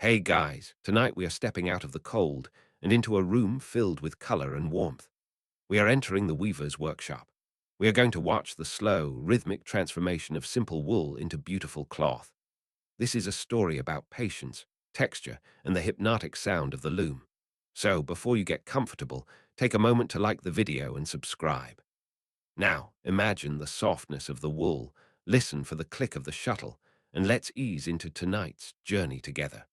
Hey guys, tonight we are stepping out of the cold and into a room filled with color and warmth. We are entering the weaver's workshop. We are going to watch the slow, rhythmic transformation of simple wool into beautiful cloth. This is a story about patience, texture, and the hypnotic sound of the loom. So, before you get comfortable, take a moment to like the video and subscribe. Now, imagine the softness of the wool, listen for the click of the shuttle, and let's ease into tonight's journey together.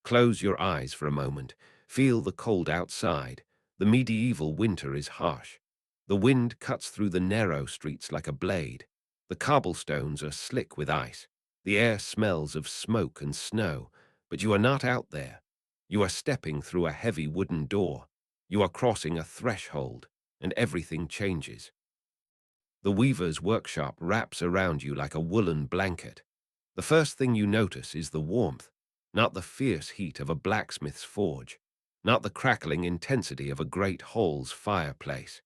Close your eyes for a moment. Feel the cold outside. The medieval winter is harsh. The wind cuts through the narrow streets like a blade. The cobblestones are slick with ice. The air smells of smoke and snow. But you are not out there. You are stepping through a heavy wooden door. You are crossing a threshold, and everything changes. The weaver's workshop wraps around you like a woolen blanket. The first thing you notice is the warmth, not the fierce heat of a blacksmith's forge, not the crackling intensity of a great hall's fireplace.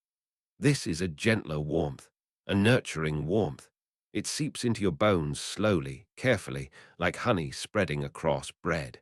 This is a gentler warmth, a nurturing warmth. It seeps into your bones slowly, carefully, like honey spreading across bread.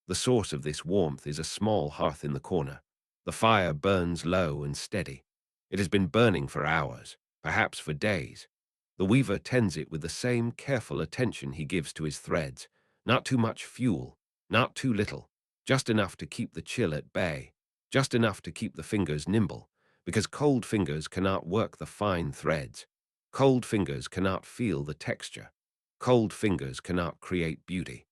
The source of this warmth is a small hearth in the corner. The fire burns low and steady. It has been burning for hours, perhaps for days. The weaver tends it with the same careful attention he gives to his threads. Not too much fuel, not too little, just enough to keep the chill at bay, just enough to keep the fingers nimble, because cold fingers cannot work the fine threads. Cold fingers cannot feel the texture. Cold fingers cannot create beauty.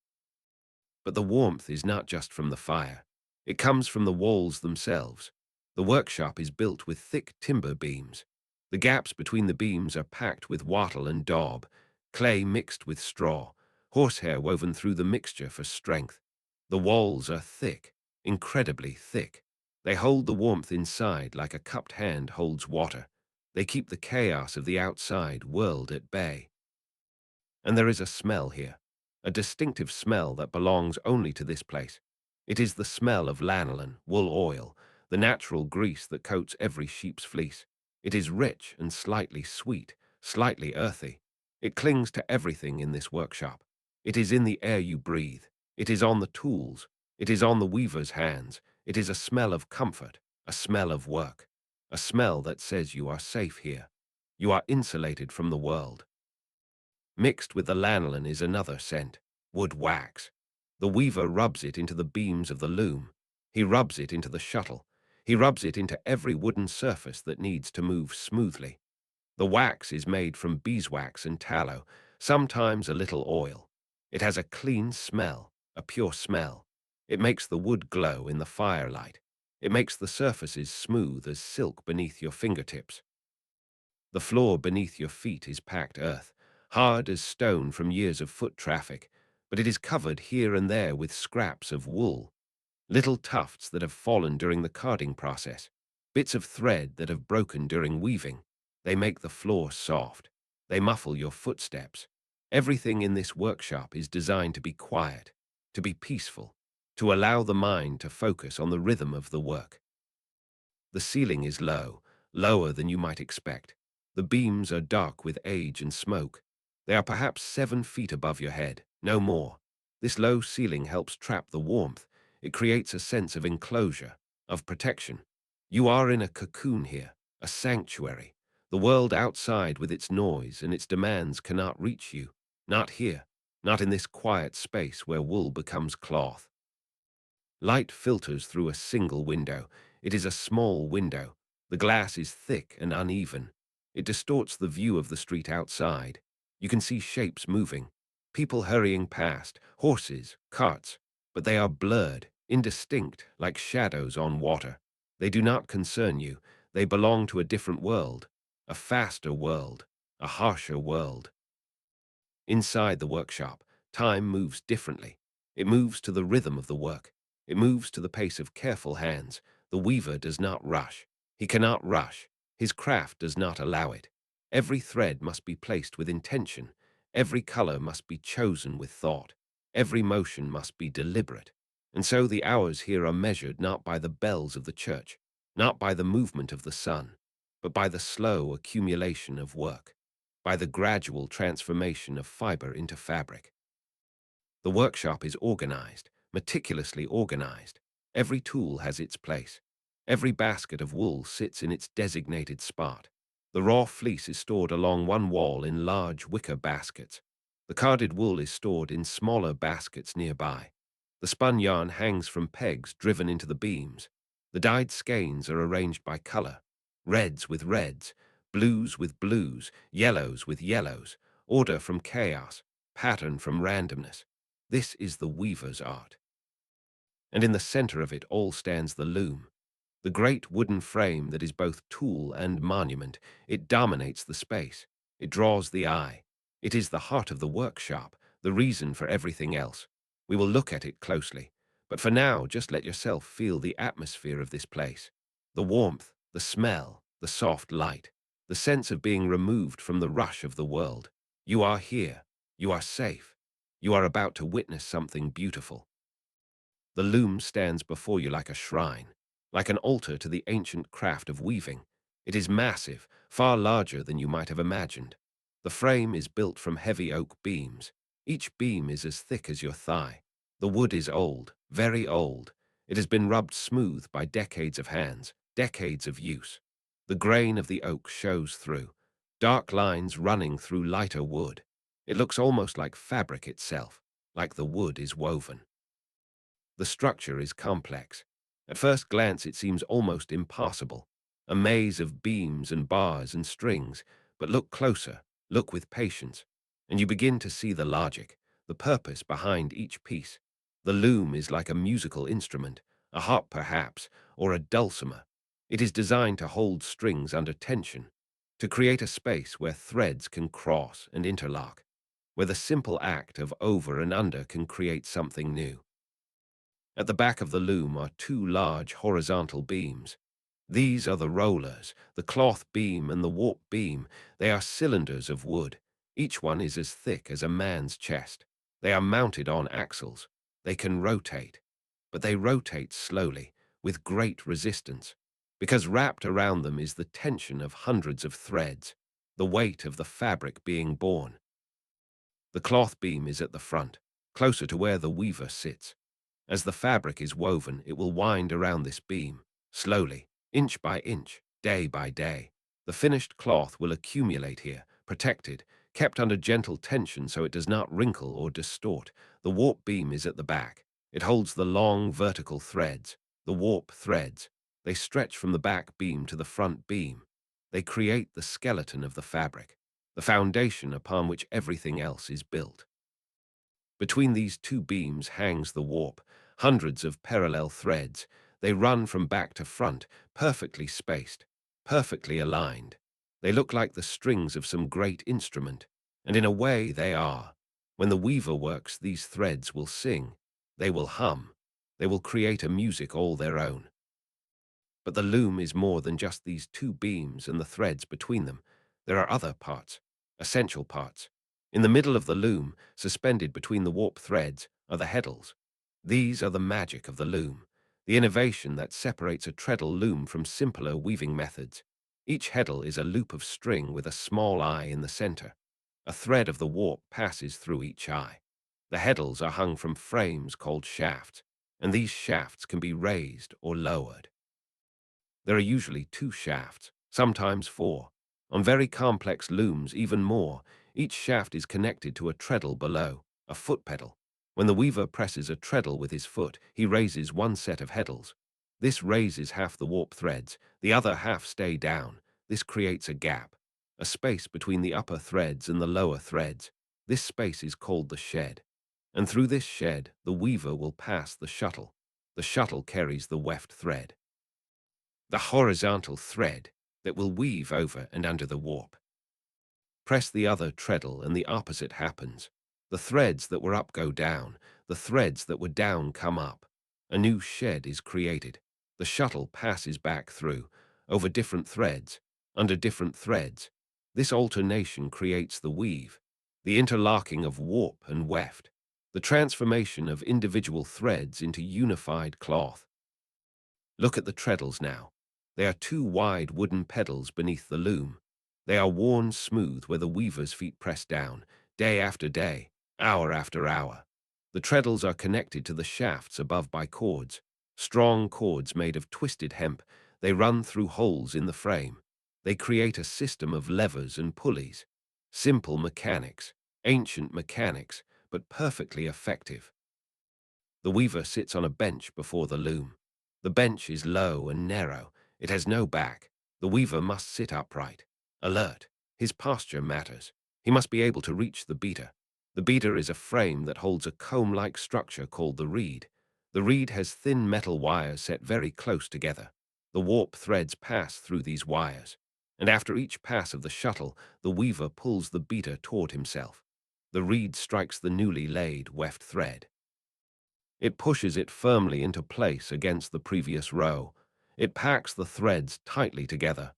But the warmth is not just from the fire. It comes from the walls themselves. The workshop is built with thick timber beams. The gaps between the beams are packed with wattle and daub, clay mixed with straw, horsehair woven through the mixture for strength. The walls are thick, incredibly thick. They hold the warmth inside like a cupped hand holds water. They keep the chaos of the outside world at bay. And there is a smell here, a distinctive smell that belongs only to this place. It is the smell of lanolin, wool oil, the natural grease that coats every sheep's fleece. It is rich and slightly sweet, slightly earthy. It clings to everything in this workshop. It is in the air you breathe. It is on the tools. It is on the weaver's hands. It is a smell of comfort, a smell of work, a smell that says you are safe here. You are insulated from the world. Mixed with the lanolin is another scent, wood wax. The weaver rubs it into the beams of the loom. He rubs it into the shuttle. He rubs it into every wooden surface that needs to move smoothly. The wax is made from beeswax and tallow, sometimes a little oil. It has a clean smell, a pure smell. It makes the wood glow in the firelight. It makes the surfaces smooth as silk beneath your fingertips. The floor beneath your feet is packed earth, hard as stone from years of foot traffic, but it is covered here and there with scraps of wool, little tufts that have fallen during the carding process, bits of thread that have broken during weaving. They make the floor soft. They muffle your footsteps. Everything in this workshop is designed to be quiet, to be peaceful, to allow the mind to focus on the rhythm of the work. The ceiling is low, lower than you might expect. The beams are dark with age and smoke. They are perhaps 7 feet above your head, no more. This low ceiling helps trap the warmth. It creates a sense of enclosure, of protection. You are in a cocoon here, a sanctuary. The world outside with its noise and its demands cannot reach you. Not here, not in this quiet space where wool becomes cloth. Light filters through a single window. It is a small window. The glass is thick and uneven. It distorts the view of the street outside. You can see shapes moving, people hurrying past, horses, carts, but they are blurred, indistinct, like shadows on water. They do not concern you. They belong to a different world, a faster world, a harsher world. Inside the workshop, time moves differently. It moves to the rhythm of the work. It moves to the pace of careful hands. The weaver does not rush. He cannot rush. His craft does not allow it. Every thread must be placed with intention. Every color must be chosen with thought. Every motion must be deliberate. And so the hours here are measured not by the bells of the church, not by the movement of the sun, but by the slow accumulation of work, by the gradual transformation of fiber into fabric. The workshop is organized, meticulously organized. Every tool has its place. Every basket of wool sits in its designated spot. The raw fleece is stored along one wall in large wicker baskets. The carded wool is stored in smaller baskets nearby. The spun yarn hangs from pegs driven into the beams. The dyed skeins are arranged by color, reds with reds, blues with blues, yellows with yellows, order from chaos, pattern from randomness. This is the weaver's art. And in the center of it all stands the loom, the great wooden frame that is both tool and monument. It dominates the space. It draws the eye. It is the heart of the workshop, the reason for everything else. We will look at it closely, but for now, just let yourself feel the atmosphere of this place. The warmth, the smell, the soft light, the sense of being removed from the rush of the world. You are here. You are safe. You are about to witness something beautiful. The loom stands before you like a shrine, like an altar to the ancient craft of weaving. It is massive, far larger than you might have imagined. The frame is built from heavy oak beams. Each beam is as thick as your thigh. The wood is old, very old. It has been rubbed smooth by decades of hands, decades of use. The grain of the oak shows through, dark lines running through lighter wood. It looks almost like fabric itself, like the wood is woven. The structure is complex. At first glance, it seems almost impossible, a maze of beams and bars and strings, but look closer, look with patience, and you begin to see the logic, the purpose behind each piece. The loom is like a musical instrument, a harp perhaps, or a dulcimer. It is designed to hold strings under tension, to create a space where threads can cross and interlock, where the simple act of over and under can create something new. At the back of the loom are two large horizontal beams. These are the rollers, the cloth beam and the warp beam. They are cylinders of wood. Each one is as thick as a man's chest. They are mounted on axles. They can rotate, but they rotate slowly, with great resistance, because wrapped around them is the tension of hundreds of threads, the weight of the fabric being borne. The cloth beam is at the front, closer to where the weaver sits. As the fabric is woven, it will wind around this beam, slowly, inch by inch, day by day. The finished cloth will accumulate here, protected, kept under gentle tension so it does not wrinkle or distort. The warp beam is at the back. It holds the long vertical threads, the warp threads. They stretch from the back beam to the front beam. They create the skeleton of the fabric, the foundation upon which everything else is built. Between these two beams hangs the warp, hundreds of parallel threads. They run from back to front, perfectly spaced, perfectly aligned. They look like the strings of some great instrument, and in a way they are. When the weaver works, these threads will sing. They will hum. They will create a music all their own. But the loom is more than just these two beams and the threads between them. There are other parts, essential parts. In the middle of the loom, suspended between the warp threads, are the heddles. These are the magic of the loom, the innovation that separates a treadle loom from simpler weaving methods. Each heddle is a loop of string with a small eye in the center. A thread of the warp passes through each eye. The heddles are hung from frames called shafts, and these shafts can be raised or lowered. There are usually two shafts, sometimes four. On very complex looms, even more. Each shaft is connected to a treadle below, a foot pedal. When the weaver presses a treadle with his foot, he raises one set of heddles. This raises half the warp threads, the other half stay down. This creates a gap, a space between the upper threads and the lower threads. This space is called the shed. And through this shed, the weaver will pass the shuttle. The shuttle carries the weft thread, the horizontal thread that will weave over and under the warp. Press the other treadle and the opposite happens. The threads that were up go down. The threads that were down come up. A new shed is created. The shuttle passes back through, over different threads, under different threads. This alternation creates the weave, the interlocking of warp and weft, the transformation of individual threads into unified cloth. Look at the treadles now. They are two wide wooden pedals beneath the loom. They are worn smooth where the weaver's feet press down, day after day, hour after hour. The treadles are connected to the shafts above by cords. Strong cords made of twisted hemp. They run through holes in the frame. They create a system of levers and pulleys. Simple mechanics, ancient mechanics, but perfectly effective. The weaver sits on a bench before the loom. The bench is low and narrow. It has no back. The weaver must sit upright, alert. His posture matters. He must be able to reach the beater. The beater is a frame that holds a comb-like structure called the reed. The reed has thin metal wires set very close together. The warp threads pass through these wires, and after each pass of the shuttle, the weaver pulls the beater toward himself. The reed strikes the newly laid weft thread. It pushes it firmly into place against the previous row. It packs the threads tightly together.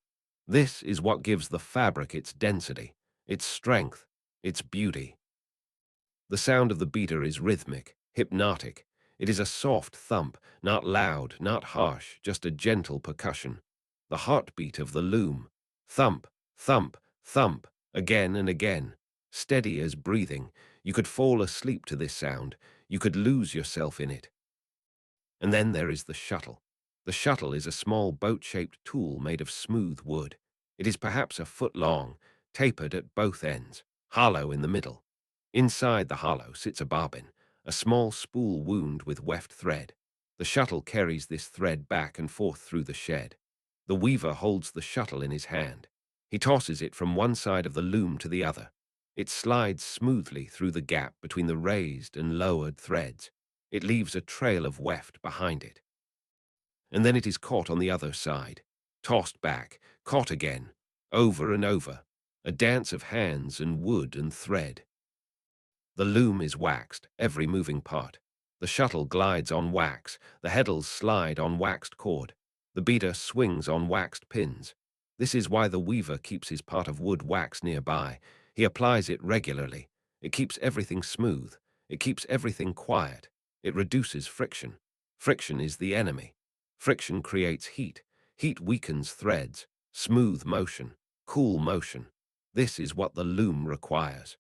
This is what gives the fabric its density, its strength, its beauty. The sound of the beater is rhythmic, hypnotic. It is a soft thump, not loud, not harsh, just a gentle percussion. The heartbeat of the loom. Thump, thump, thump, again and again. Steady as breathing. You could fall asleep to this sound. You could lose yourself in it. And then there is the shuttle. The shuttle is a small boat-shaped tool made of smooth wood. It is perhaps a foot long, tapered at both ends, hollow in the middle. Inside the hollow sits a bobbin, a small spool wound with weft thread. The shuttle carries this thread back and forth through the shed. The weaver holds the shuttle in his hand. He tosses it from one side of the loom to the other. It slides smoothly through the gap between the raised and lowered threads. It leaves a trail of weft behind it. And then it is caught on the other side, tossed back, caught again, over and over, a dance of hands and wood and thread. The loom is waxed, every moving part. The shuttle glides on wax, the heddles slide on waxed cord. The beater swings on waxed pins. This is why the weaver keeps his part of wood wax nearby. He applies it regularly. It keeps everything smooth. It keeps everything quiet. It reduces friction. Friction is the enemy. Friction creates heat. Heat weakens threads. Smooth motion. Cool motion. This is what the loom requires.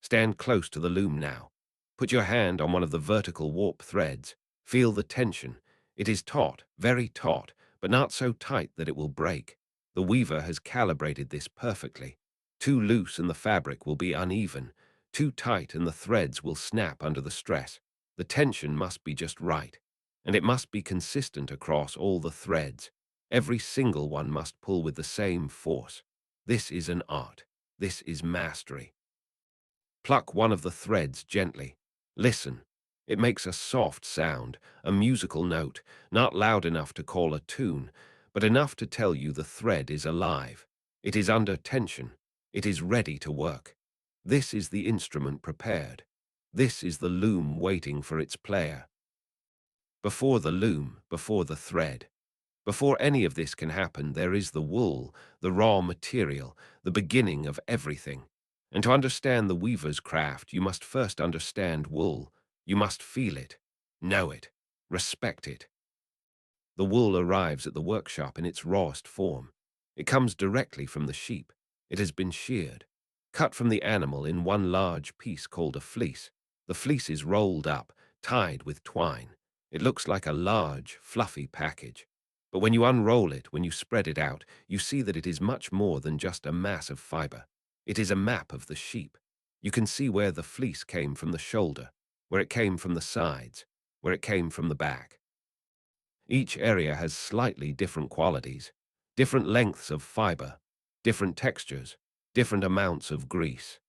Stand close to the loom now. Put your hand on one of the vertical warp threads. Feel the tension. It is taut, very taut, but not so tight that it will break. The weaver has calibrated this perfectly. Too loose and the fabric will be uneven. Too tight and the threads will snap under the stress. The tension must be just right, and it must be consistent across all the threads. Every single one must pull with the same force. This is an art. This is mastery. Pluck one of the threads gently. Listen. It makes a soft sound, a musical note, not loud enough to call a tune, but enough to tell you the thread is alive. It is under tension. It is ready to work. This is the instrument prepared. This is the loom waiting for its player. Before the loom, before the thread. Before any of this can happen, there is the wool, the raw material, the beginning of everything. And to understand the weaver's craft, you must first understand wool. You must feel it, know it, respect it. The wool arrives at the workshop in its rawest form. It comes directly from the sheep. It has been sheared, cut from the animal in one large piece called a fleece. The fleece is rolled up, tied with twine. It looks like a large, fluffy package. But when you unroll it, when you spread it out, you see that it is much more than just a mass of fiber. It is a map of the sheep. You can see where the fleece came from the shoulder, where it came from the sides, where it came from the back. Each area has slightly different qualities, different lengths of fiber, different textures, different amounts of grease.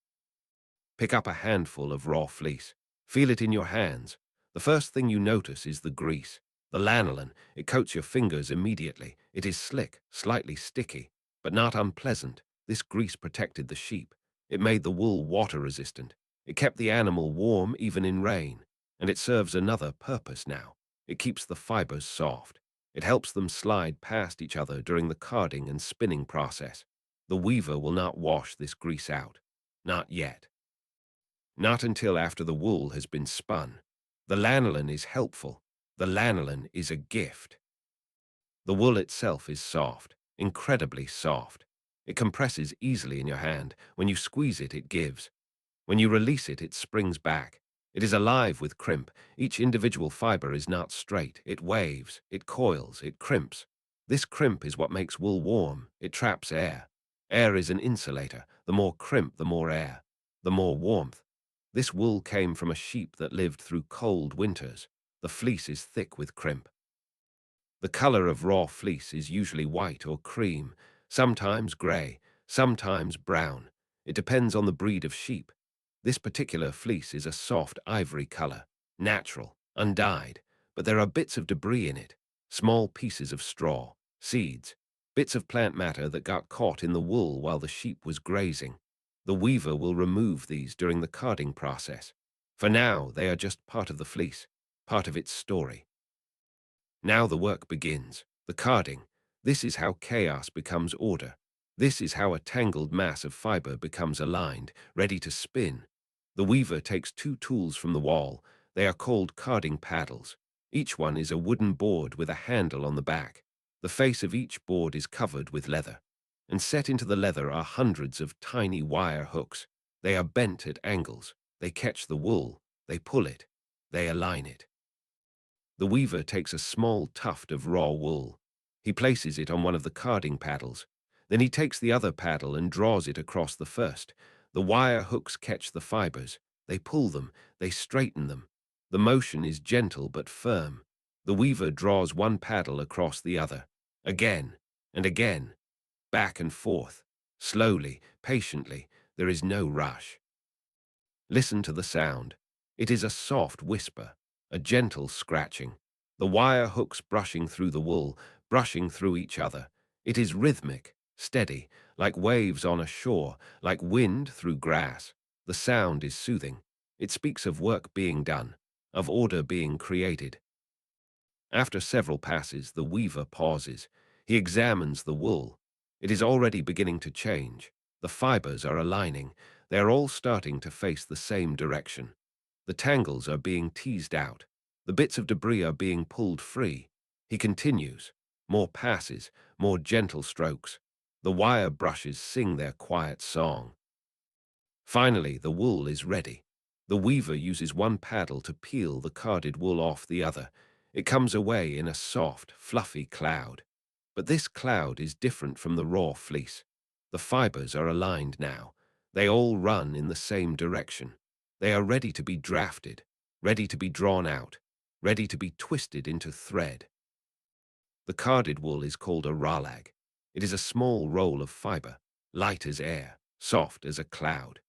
Pick up a handful of raw fleece. Feel it in your hands. The first thing you notice is the grease. The lanolin, it coats your fingers immediately. It is slick, slightly sticky, but not unpleasant. This grease protected the sheep. It made the wool water-resistant. It kept the animal warm even in rain. And it serves another purpose now. It keeps the fibers soft. It helps them slide past each other during the carding and spinning process. The weaver will not wash this grease out. Not yet. Not until after the wool has been spun. The lanolin is helpful. The lanolin is a gift. The wool itself is soft, incredibly soft. It compresses easily in your hand. When you squeeze it, it gives. When you release it, it springs back. It is alive with crimp. Each individual fiber is not straight. It waves, it coils, it crimps. This crimp is what makes wool warm. It traps air. Air is an insulator. The more crimp, the more air, the more warmth. This wool came from a sheep that lived through cold winters. The fleece is thick with crimp. The color of raw fleece is usually white or cream, sometimes gray, sometimes brown. It depends on the breed of sheep. This particular fleece is a soft ivory color, natural, undyed, but there are bits of debris in it, small pieces of straw, seeds, bits of plant matter that got caught in the wool while the sheep was grazing. The weaver will remove these during the carding process. For now, they are just part of the fleece, part of its story. Now the work begins. The carding. This is how chaos becomes order. This is how a tangled mass of fiber becomes aligned, ready to spin. The weaver takes two tools from the wall. They are called carding paddles. Each one is a wooden board with a handle on the back. The face of each board is covered with leather. And set into the leather are hundreds of tiny wire hooks. They are bent at angles. They catch the wool. They pull it. They align it. The weaver takes a small tuft of raw wool. He places it on one of the carding paddles. Then he takes the other paddle and draws it across the first. The wire hooks catch the fibers. They pull them. They straighten them. The motion is gentle but firm. The weaver draws one paddle across the other. Again and again. Back and forth. Slowly, patiently. There is no rush. Listen to the sound. It is a soft whisper, a gentle scratching. The wire hooks brushing through the wool, brushing through each other. It is rhythmic, steady, like waves on a shore, like wind through grass. The sound is soothing. It speaks of work being done, of order being created. After several passes, the weaver pauses. He examines the wool. It is already beginning to change. The fibers are aligning. They are all starting to face the same direction. The tangles are being teased out. The bits of debris are being pulled free. He continues. More passes, more gentle strokes. The wire brushes sing their quiet song. Finally, the wool is ready. The weaver uses one paddle to peel the carded wool off the other. It comes away in a soft, fluffy cloud. But this cloud is different from the raw fleece. The fibers are aligned now. They all run in the same direction. They are ready to be drafted, ready to be drawn out, ready to be twisted into thread. The carded wool is called a ralag. It is a small roll of fiber, light as air, soft as a cloud.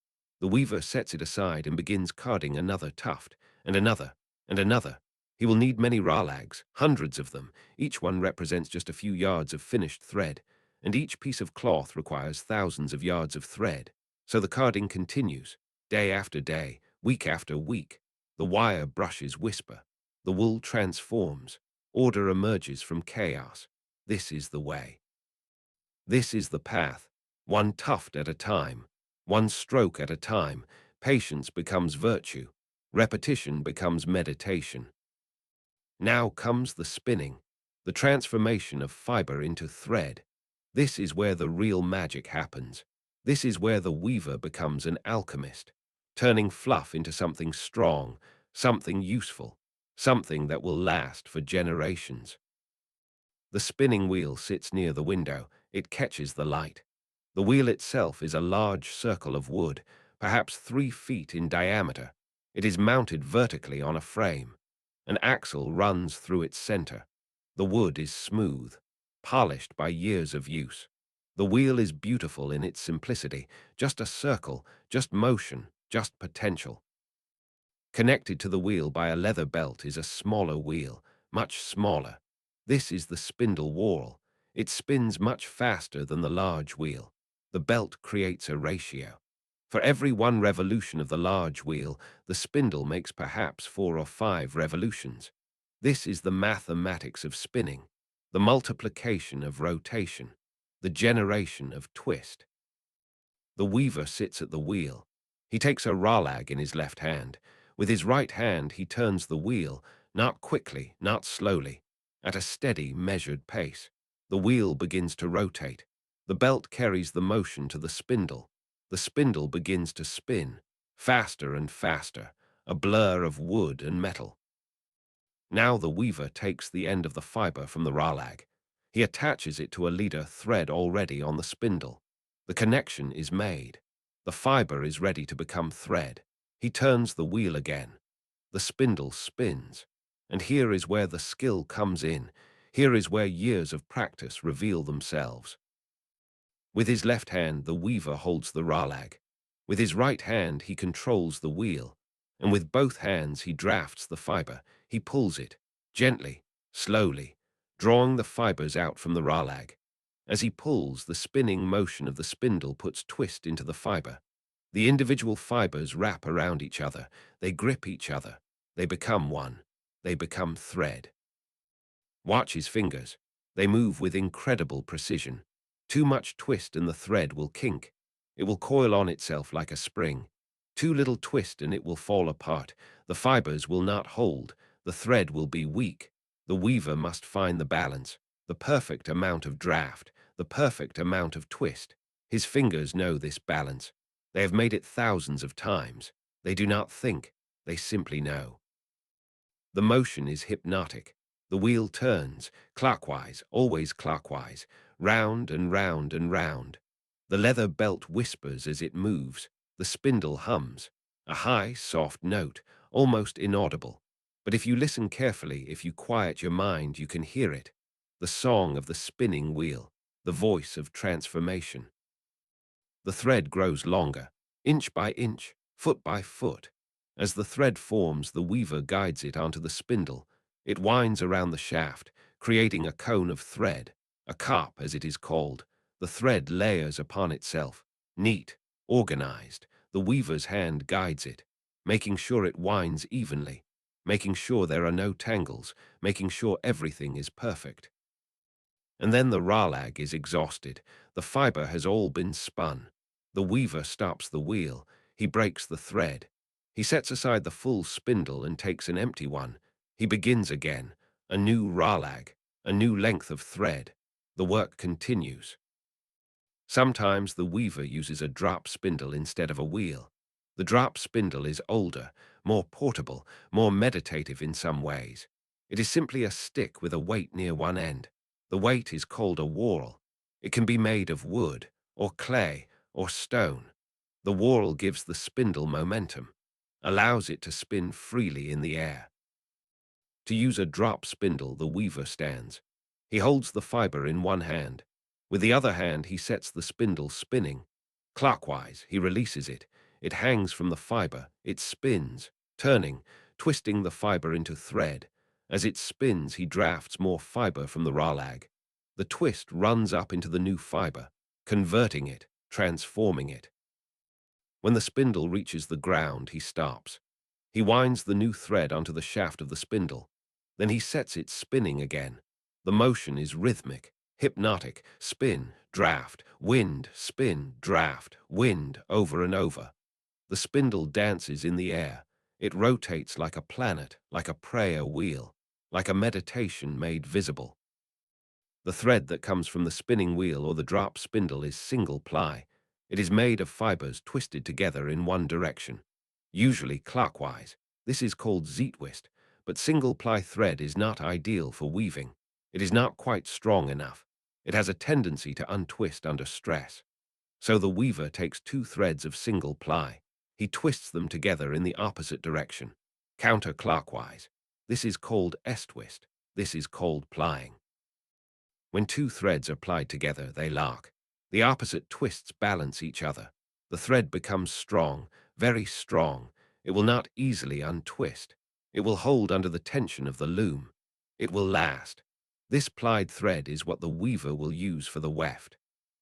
The weaver sets it aside and begins carding another tuft, and another, and another. He will need many ralags, hundreds of them. Each one represents just a few yards of finished thread, and each piece of cloth requires thousands of yards of thread. So the carding continues, day after day, week after week. The wire brushes whisper. The wool transforms. Order emerges from chaos. This is the way. This is the path. One tuft at a time. One stroke at a time. Patience becomes virtue. Repetition becomes meditation. Now comes the spinning, the transformation of fiber into thread. This is where the real magic happens. This is where the weaver becomes an alchemist, turning fluff into something strong, something useful, something that will last for generations. The spinning wheel sits near the window. It catches the light. The wheel itself is a large circle of wood, perhaps 3 feet in diameter. It is mounted vertically on a frame. An axle runs through its center. The wood is smooth, polished by years of use. The wheel is beautiful in its simplicity, just a circle, just motion, just potential. Connected to the wheel by a leather belt is a smaller wheel, much smaller. This is the spindle whorl. It spins much faster than the large wheel. The belt creates a ratio. For every 1 revolution of the large wheel, the spindle makes perhaps 4 or 5 revolutions. This is the mathematics of spinning, the multiplication of rotation, the generation of twist. The weaver sits at the wheel. He takes a ralag in his left hand. With his right hand, he turns the wheel, not quickly, not slowly, at a steady, measured pace. The wheel begins to rotate. The belt carries the motion to the spindle. The spindle begins to spin, faster and faster, a blur of wood and metal. Now the weaver takes the end of the fiber from the rhythmic. He attaches it to a leader thread already on the spindle. The connection is made. The fiber is ready to become thread. He turns the wheel again. The spindle spins. And here is where the skill comes in. Here is where years of practice reveal themselves. With his left hand, the weaver holds the rhythmic. With his right hand, he controls the wheel. And with both hands, he drafts the fiber. He pulls it, gently, slowly, drawing the fibers out from the rhythmic. As he pulls, the spinning motion of the spindle puts twist into the fiber. The individual fibers wrap around each other. They grip each other. They become one. They become thread. Watch his fingers. They move with incredible precision. Too much twist and the thread will kink. It will coil on itself like a spring. Too little twist and it will fall apart. The fibers will not hold. The thread will be weak. The weaver must find the balance, the perfect amount of draft, the perfect amount of twist. His fingers know this balance. They have made it thousands of times. They do not think. They simply know. The motion is hypnotic. The wheel turns, clockwise, always clockwise, round and round and round. The leather belt whispers as it moves. The spindle hums, a high, soft note, almost inaudible. But if you listen carefully, if you quiet your mind, you can hear it. The song of the spinning wheel, the voice of transformation. The thread grows longer, inch by inch, foot by foot. As the thread forms, the weaver guides it onto the spindle. It winds around the shaft, creating a cone of thread, a carp as it is called. The thread layers upon itself, neat, organized. The weaver's hand guides it, making sure it winds evenly, making sure there are no tangles, making sure everything is perfect. And then the rhythmic is exhausted. The fiber has all been spun. The weaver stops the wheel. He breaks the thread. He sets aside the full spindle and takes an empty one. He begins again. A new rhythmic, a new length of thread. The work continues. Sometimes the weaver uses a drop spindle instead of a wheel. The drop spindle is older, more portable, more meditative in some ways. It is simply a stick with a weight near one end. The weight is called a whorl. It can be made of wood, or clay, or stone. The whorl gives the spindle momentum, allows it to spin freely in the air. To use a drop spindle, the weaver stands. He holds the fiber in one hand. With the other hand, he sets the spindle spinning. Clockwise, he releases it. It hangs from the fiber. It spins, turning, twisting the fiber into thread. As it spins, he drafts more fiber from the rhythmic. The twist runs up into the new fiber, converting it, transforming it. When the spindle reaches the ground, he stops. He winds the new thread onto the shaft of the spindle. Then he sets it spinning again. The motion is rhythmic, hypnotic, spin, draft, wind, spin, draft, wind, over and over. The spindle dances in the air. It rotates like a planet, like a prayer wheel, like a meditation made visible. The thread that comes from the spinning wheel or the drop spindle is single ply. It is made of fibers twisted together in one direction, usually clockwise. This is called Z-twist, but single ply thread is not ideal for weaving. It is not quite strong enough. It has a tendency to untwist under stress. So the weaver takes two threads of single ply. He twists them together in the opposite direction, counterclockwise. This is called S-twist. This is called plying. When two threads are plied together, they lock. The opposite twists balance each other. The thread becomes strong, very strong. It will not easily untwist. It will hold under the tension of the loom. It will last. This plied thread is what the weaver will use for the weft.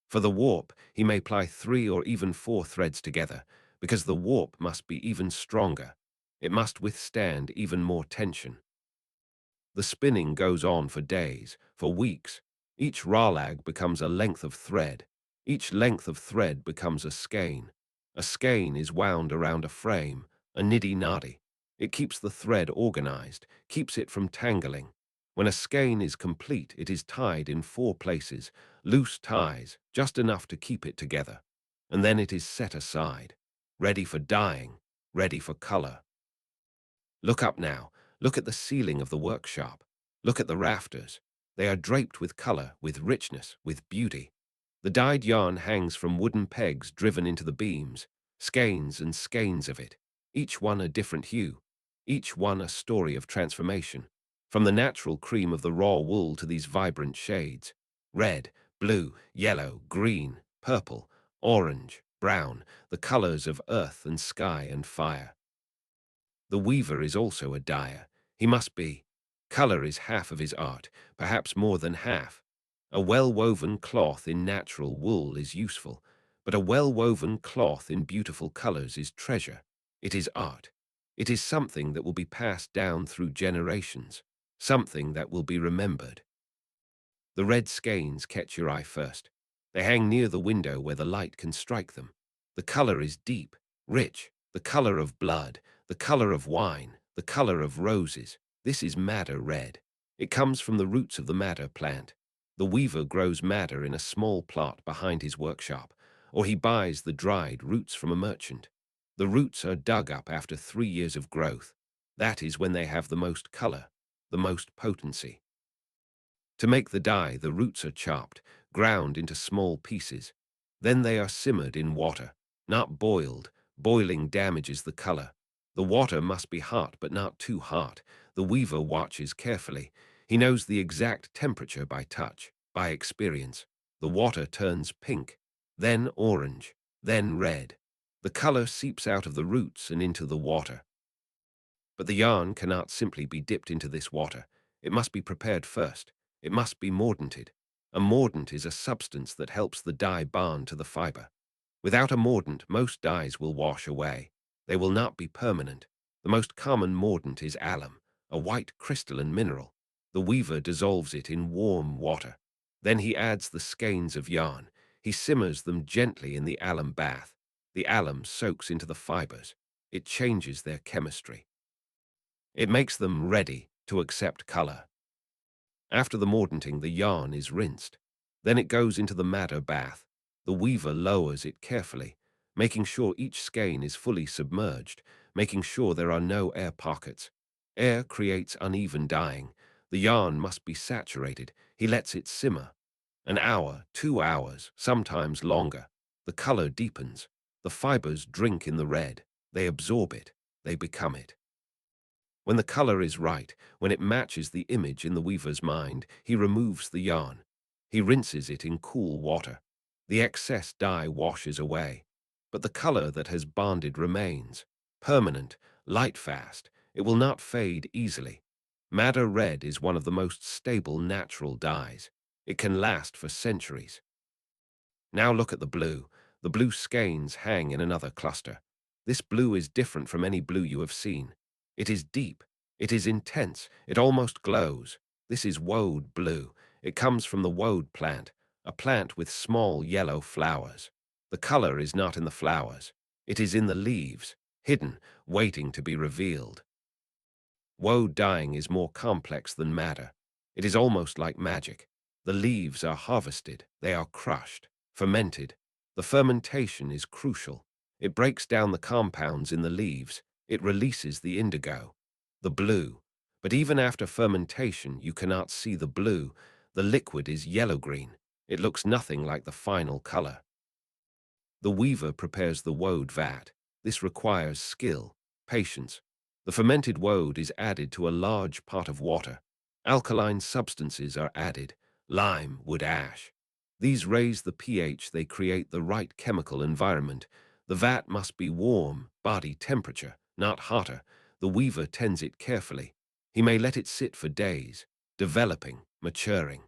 For the warp, he may ply 3 or even 4 threads together, because the warp must be even stronger. It must withstand even more tension. The spinning goes on for days, for weeks. Each rhythmic becomes a length of thread. Each length of thread becomes a skein. A skein is wound around a frame, a niddy-noddy. It keeps the thread organized, keeps it from tangling. When a skein is complete, it is tied in 4 places, loose ties, just enough to keep it together. And then it is set aside, ready for dyeing, ready for color. Look up now. Look at the ceiling of the workshop. Look at the rafters. They are draped with color, with richness, with beauty. The dyed yarn hangs from wooden pegs driven into the beams, skeins and skeins of it, each one a different hue, each one a story of transformation, from the natural cream of the raw wool to these vibrant shades, red, blue, yellow, green, purple, orange, brown, the colors of earth and sky and fire. The weaver is also a dyer. He must be. Color is half of his art, perhaps more than half. A well-woven cloth in natural wool is useful, but a well-woven cloth in beautiful colors is treasure. It is art. It is something that will be passed down through generations, something that will be remembered. The red skeins catch your eye first. They hang near the window where the light can strike them. The color is deep, rich, the color of blood, the color of wine, the color of roses. This is madder red. It comes from the roots of the madder plant. The weaver grows madder in a small plot behind his workshop, or he buys the dried roots from a merchant. The roots are dug up after 3 years of growth. That is when they have the most color, the most potency. To make the dye, the roots are chopped, ground into small pieces. Then they are simmered in water, not boiled. Boiling damages the color. The water must be hot, but not too hot. The weaver watches carefully. He knows the exact temperature by touch, by experience. The water turns pink, then orange, then red. The color seeps out of the roots and into the water. But the yarn cannot simply be dipped into this water. It must be prepared first. It must be mordanted. A mordant is a substance that helps the dye bond to the fiber. Without a mordant, most dyes will wash away. They will not be permanent. The most common mordant is alum, a white crystalline mineral. The weaver dissolves it in warm water. Then he adds the skeins of yarn. He simmers them gently in the alum bath. The alum soaks into the fibers. It changes their chemistry. It makes them ready to accept color. After the mordanting, the yarn is rinsed. Then it goes into the madder bath. The weaver lowers it carefully, making sure each skein is fully submerged, making sure there are no air pockets. Air creates uneven dyeing. The yarn must be saturated. He lets it simmer. An hour, 2 hours, sometimes longer. The color deepens. The fibers drink in the red. They absorb it. They become it. When the color is right, when it matches the image in the weaver's mind, he removes the yarn. He rinses it in cool water. The excess dye washes away. But the color that has bonded remains. Permanent, light-fast. It will not fade easily. Madder red is one of the most stable natural dyes. It can last for centuries. Now look at the blue. The blue skeins hang in another cluster. This blue is different from any blue you have seen. It is deep. It is intense. It almost glows. This is woad blue. It comes from the woad plant, a plant with small yellow flowers. The color is not in the flowers. It is in the leaves, hidden, waiting to be revealed. Woad dyeing is more complex than madder. It is almost like magic. The leaves are harvested. They are crushed, fermented. The fermentation is crucial. It breaks down the compounds in the leaves. It releases the indigo, the blue. But even after fermentation, you cannot see the blue. The liquid is yellow-green. It looks nothing like the final color. The weaver prepares the woad vat. This requires skill, patience. The fermented woad is added to a large pot of water. Alkaline substances are added, lime, wood ash. These raise the pH. They create the right chemical environment. The vat must be warm, body temperature, not hotter. The weaver tends it carefully. He may let it sit for days, developing, maturing.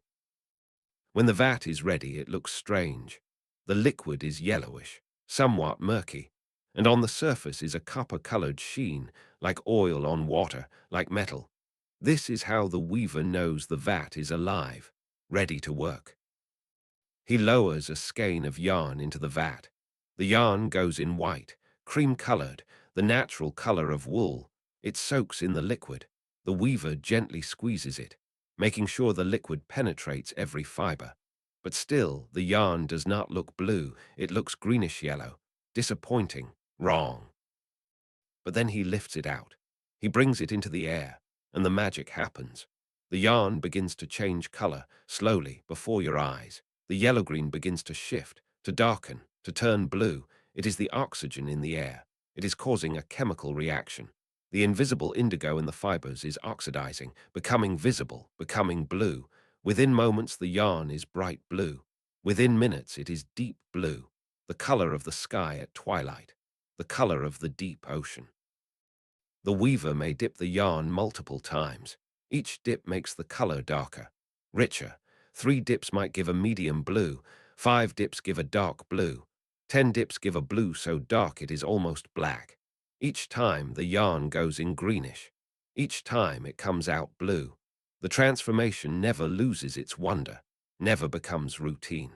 When the vat is ready, it looks strange. The liquid is yellowish, somewhat murky, and on the surface is a copper-colored sheen, like oil on water, like metal. This is how the weaver knows the vat is alive, ready to work. He lowers a skein of yarn into the vat. The yarn goes in white, cream-colored, the natural color of wool. It soaks in the liquid. The weaver gently squeezes it, making sure the liquid penetrates every fiber. But still, the yarn does not look blue. It looks greenish-yellow, disappointing, wrong. But then he lifts it out. He brings it into the air, and the magic happens. The yarn begins to change color, slowly, before your eyes. The yellow-green begins to shift, to darken, to turn blue. It is the oxygen in the air. It is causing a chemical reaction. The invisible indigo in the fibers is oxidizing, becoming visible, becoming blue. Within moments, the yarn is bright blue. Within minutes, it is deep blue, the color of the sky at twilight, the color of the deep ocean. The weaver may dip the yarn multiple times. Each dip makes the color darker, richer. 3 dips might give a medium blue, 5 dips give a dark blue, 10 dips give a blue so dark it is almost black. Each time the yarn goes in greenish. Each time it comes out blue. The transformation never loses its wonder, never becomes routine.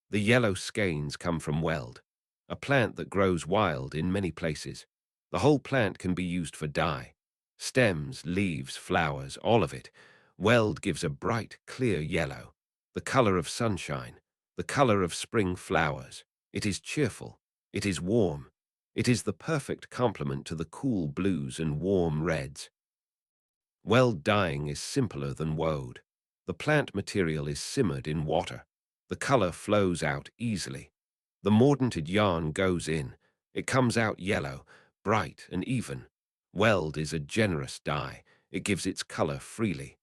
The yellow skeins come from weld, a plant that grows wild in many places. The whole plant can be used for dye. Stems, leaves, flowers, all of it. Weld gives a bright, clear yellow, the color of sunshine, the color of spring flowers. It is cheerful. It is warm. It is the perfect complement to the cool blues and warm reds. Weld dyeing is simpler than wode. The plant material is simmered in water. The color flows out easily. The mordanted yarn goes in. It comes out yellow, bright and even. Weld is a generous dye. It gives its color freely.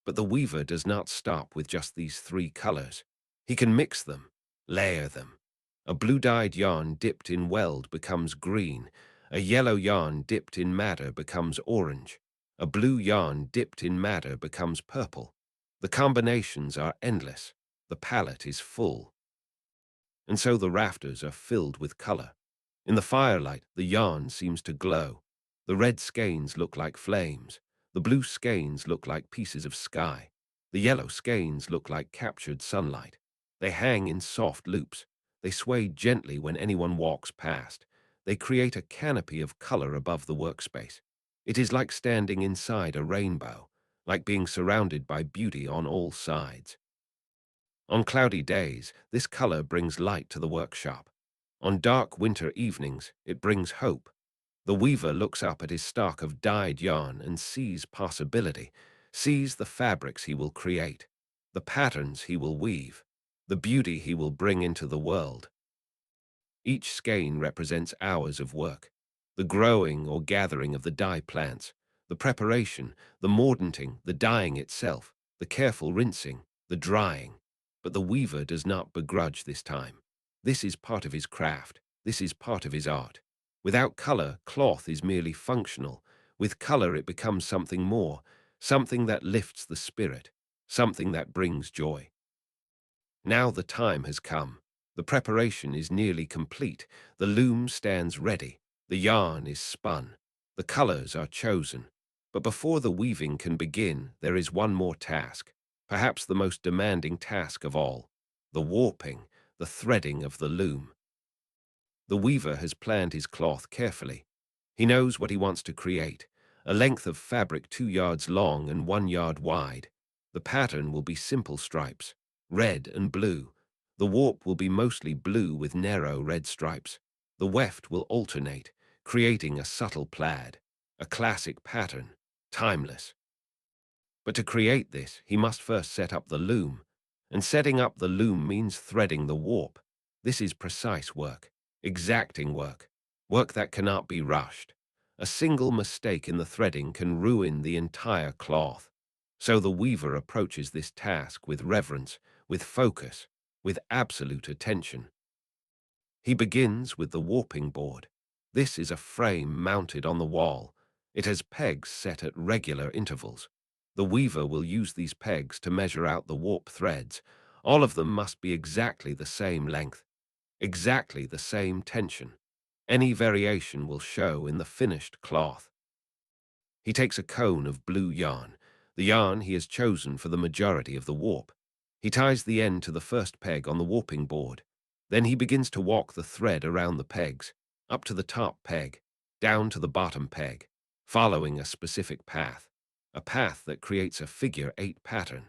But the weaver does not stop with just these 3 colors. He can mix them, layer them. A blue-dyed yarn dipped in weld becomes green. A yellow yarn dipped in madder becomes orange. A blue yarn dipped in madder becomes purple. The combinations are endless. The palette is full. And so the rafters are filled with color. In the firelight, the yarn seems to glow. The red skeins look like flames. The blue skeins look like pieces of sky. The yellow skeins look like captured sunlight. They hang in soft loops. They sway gently when anyone walks past. They create a canopy of color above the workspace. It is like standing inside a rainbow, like being surrounded by beauty on all sides. On cloudy days, this color brings light to the workshop. On dark winter evenings, it brings hope. The weaver looks up at his stock of dyed yarn and sees possibility, sees the fabrics he will create, the patterns he will weave, the beauty he will bring into the world. Each skein represents hours of work, the growing or gathering of the dye plants, the preparation, the mordanting, the dyeing itself, the careful rinsing, the drying. But the weaver does not begrudge this time. This is part of his craft. This is part of his art. Without color, cloth is merely functional. With color, it becomes something more, something that lifts the spirit, something that brings joy. Now the time has come. The preparation is nearly complete. The loom stands ready. The yarn is spun. The colors are chosen. But before the weaving can begin, there is one more task, perhaps the most demanding task of all, the warping, the threading of the loom. The weaver has planned his cloth carefully. He knows what he wants to create, a length of fabric 2 yards long and 1 yard wide. The pattern will be simple stripes, red and blue. The warp will be mostly blue with narrow red stripes. The weft will alternate, creating a subtle plaid, a classic pattern, timeless. But to create this, he must first set up the loom. And setting up the loom means threading the warp. This is precise work, exacting work, work that cannot be rushed. A single mistake in the threading can ruin the entire cloth. So the weaver approaches this task with reverence, with focus, with absolute attention. He begins with the warping board. This is a frame mounted on the wall. It has pegs set at regular intervals. The weaver will use these pegs to measure out the warp threads. All of them must be exactly the same length, exactly the same tension. Any variation will show in the finished cloth. He takes a cone of blue yarn, the yarn he has chosen for the majority of the warp. He ties the end to the first peg on the warping board. Then he begins to walk the thread around the pegs, up to the top peg, down to the bottom peg, following a specific path, a path that creates a figure 8 pattern.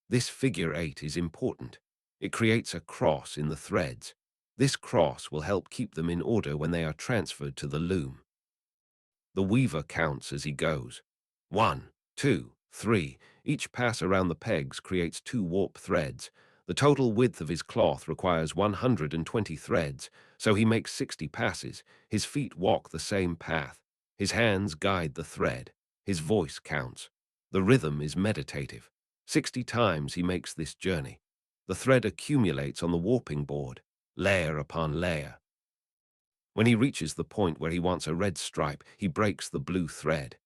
This figure 8 is important. It creates a cross in the threads. This cross will help keep them in order when they are transferred to the loom. The weaver counts as he goes. 1, 2, 3. Each pass around the pegs creates 2 warp threads. The total width of his cloth requires 120 threads, so he makes 60 passes. His feet walk the same path. His hands guide the thread. His voice counts. The rhythm is meditative. 60 times he makes this journey. The thread accumulates on the warping board, layer upon layer. When he reaches the point where he wants a red stripe, he breaks the blue thread.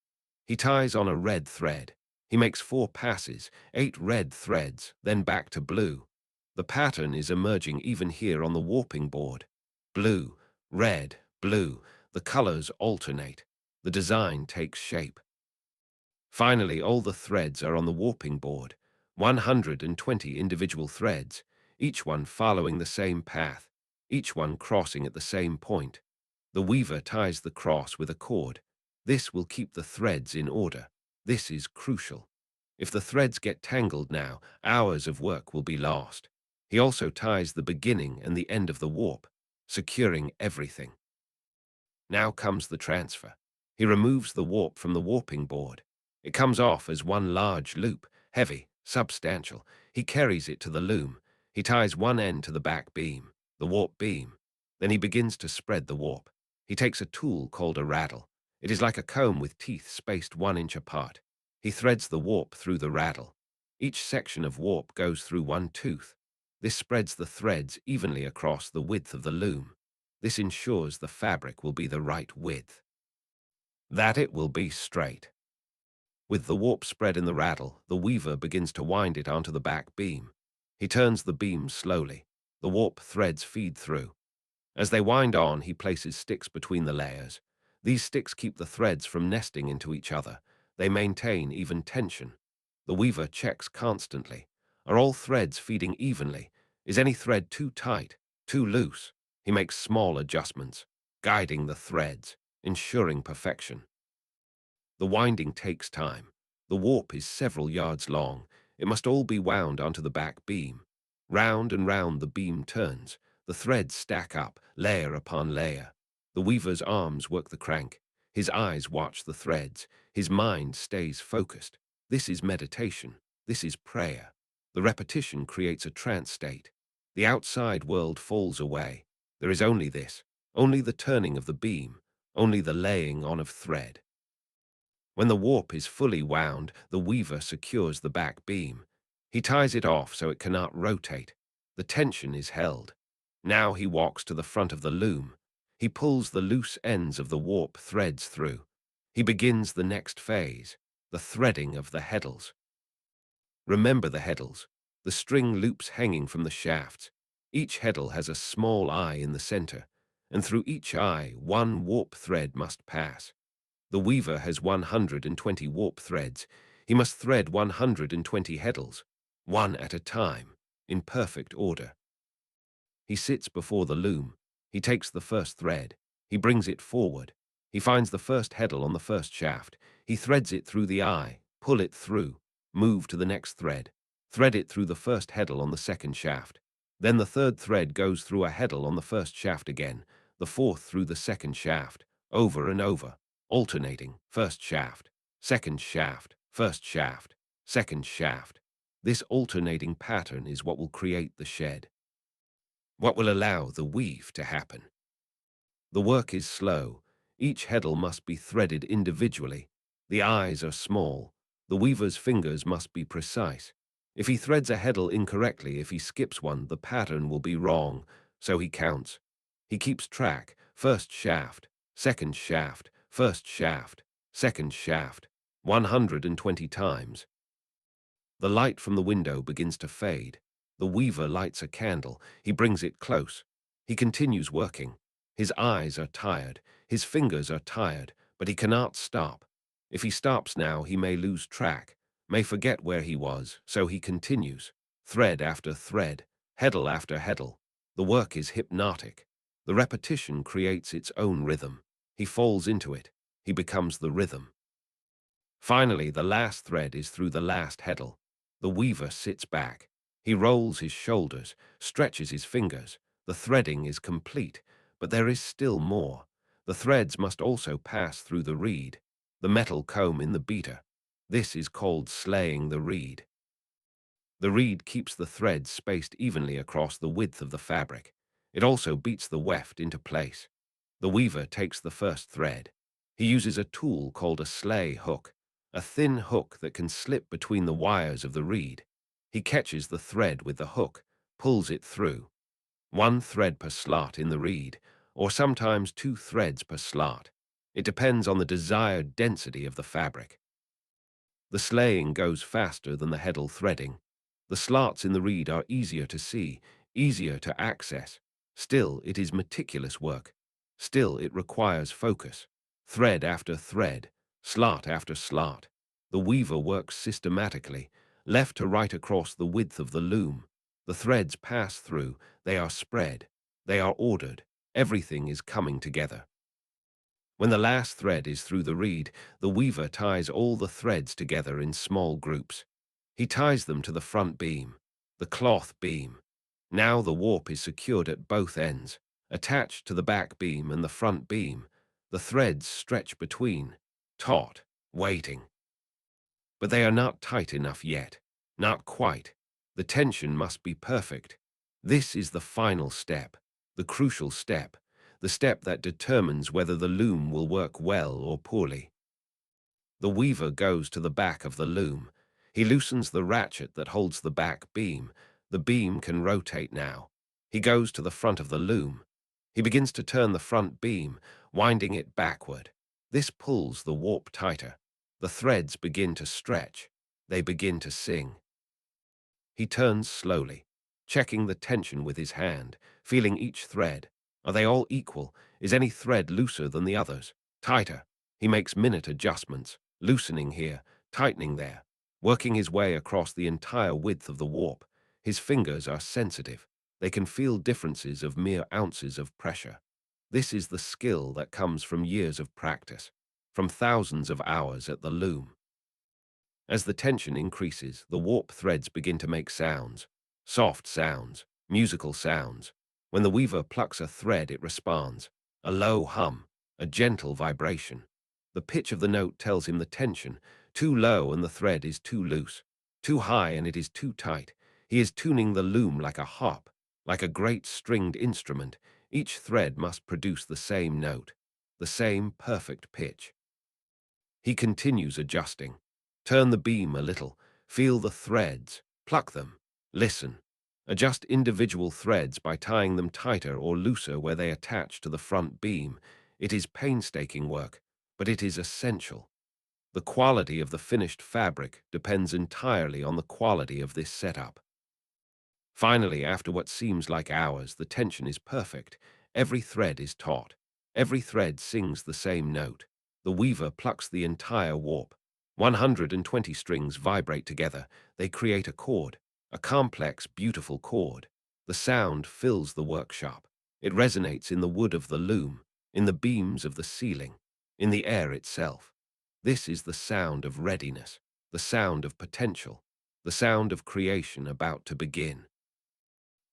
He ties on a red thread. He makes 4 passes, 8 red threads, then back to blue. The pattern is emerging even here on the warping board. Blue, red, blue. The colors alternate. The design takes shape. Finally, all the threads are on the warping board. 120 individual threads, each one following the same path, each one crossing at the same point. The weaver ties the cross with a cord. This will keep the threads in order. This is crucial. If the threads get tangled now, hours of work will be lost. He also ties the beginning and the end of the warp, securing everything. Now comes the transfer. He removes the warp from the warping board. It comes off as one large loop, heavy, substantial. He carries it to the loom. He ties one end to the back beam, the warp beam. Then he begins to spread the warp. He takes a tool called a raddle. It is like a comb with teeth spaced 1 inch apart. He threads the warp through the raddle. Each section of warp goes through one tooth. This spreads the threads evenly across the width of the loom. This ensures the fabric will be the right width, that it will be straight. With the warp spread in the raddle, the weaver begins to wind it onto the back beam. He turns the beam slowly. The warp threads feed through. As they wind on, he places sticks between the layers. These sticks keep the threads from nesting into each other. They maintain even tension. The weaver checks constantly. Are all threads feeding evenly? Is any thread too tight, too loose? He makes small adjustments, guiding the threads, ensuring perfection. The winding takes time. The warp is several yards long. It must all be wound onto the back beam. Round and round the beam turns. The threads stack up, layer upon layer. The weaver's arms work the crank. His eyes watch the threads. His mind stays focused. This is meditation. This is prayer. The repetition creates a trance state. The outside world falls away. There is only this, only the turning of the beam, only the laying on of thread. When the warp is fully wound, the weaver secures the back beam. He ties it off so it cannot rotate. The tension is held. Now he walks to the front of the loom. He pulls the loose ends of the warp threads through. He begins the next phase, the threading of the heddles. Remember the heddles, the string loops hanging from the shafts. Each heddle has a small eye in the center, and through each eye, one warp thread must pass. The weaver has 120 warp threads. He must thread 120 heddles, one at a time, in perfect order. He sits before the loom. He takes the first thread. He brings it forward. He finds the first heddle on the first shaft. He threads it through the eye, pull it through, move to the next thread, thread it through the first heddle on the second shaft. Then the third thread goes through a heddle on the first shaft again, the fourth through the second shaft, over and over, alternating, first shaft, second shaft, first shaft, second shaft. This alternating pattern is what will create the shed, what will allow the weave to happen. The work is slow. Each heddle must be threaded individually. The eyes are small. The weaver's fingers must be precise. If he threads a heddle incorrectly, if he skips one, the pattern will be wrong, so he counts. He keeps track, first shaft, second shaft, first shaft, second shaft, 120 times. The light from the window begins to fade. The weaver lights a candle. He brings it close. He continues working. His eyes are tired. His fingers are tired, but he cannot stop. If he stops now, he may lose track, may forget where he was, so he continues. Thread after thread, heddle after heddle. The work is hypnotic. The repetition creates its own rhythm. He falls into it. He becomes the rhythm. Finally, the last thread is through the last heddle. The weaver sits back. He rolls his shoulders, stretches his fingers. The threading is complete, but there is still more. The threads must also pass through the reed, the metal comb in the beater. This is called slaying the reed. The reed keeps the threads spaced evenly across the width of the fabric. It also beats the weft into place. The weaver takes the first thread. He uses a tool called a slay hook, a thin hook that can slip between the wires of the reed. He catches the thread with the hook, pulls it through. One thread per slot in the reed, or sometimes two threads per slot. It depends on the desired density of the fabric. The slaying goes faster than the heddle threading. The slots in the reed are easier to see, easier to access. Still, it is meticulous work. Still, it requires focus. Thread after thread, slot after slot. The weaver works systematically, left to right across the width of the loom. The threads pass through, they are spread, they are ordered. Everything is coming together. When the last thread is through the reed, the weaver ties all the threads together in small groups. He ties them to the front beam, the cloth beam. Now the warp is secured at both ends, attached to the back beam and the front beam. The threads stretch between, taut, waiting. But they are not tight enough yet, not quite. The tension must be perfect. This is the final step, the crucial step, the step that determines whether the loom will work well or poorly. The weaver goes to the back of the loom. He loosens the ratchet that holds the back beam. The beam can rotate now. He goes to the front of the loom. He begins to turn the front beam, winding it backward. This pulls the warp tighter. The threads begin to stretch. They begin to sing. He turns slowly, checking the tension with his hand, feeling each thread. Are they all equal? Is any thread looser than the others? Tighter. He makes minute adjustments, loosening here, tightening there, working his way across the entire width of the warp. His fingers are sensitive. They can feel differences of mere ounces of pressure. This is the skill that comes from years of practice, from thousands of hours at the loom. As the tension increases, the warp threads begin to make sounds, soft sounds, musical sounds. When the weaver plucks a thread, it responds, a low hum, a gentle vibration. The pitch of the note tells him the tension, too low and the thread is too loose, too high and it is too tight. He is tuning the loom like a harp, like a great stringed instrument. Each thread must produce the same note, the same perfect pitch. He continues adjusting. Turn the beam a little, feel the threads, pluck them, listen. Adjust individual threads by tying them tighter or looser where they attach to the front beam. It is painstaking work, but it is essential. The quality of the finished fabric depends entirely on the quality of this setup. Finally, after what seems like hours, the tension is perfect. Every thread is taut. Every thread sings the same note. The weaver plucks the entire warp. 120 strings vibrate together. They create a chord, a complex, beautiful chord. The sound fills the workshop. It resonates in the wood of the loom, in the beams of the ceiling, in the air itself. This is the sound of readiness, the sound of potential, the sound of creation about to begin.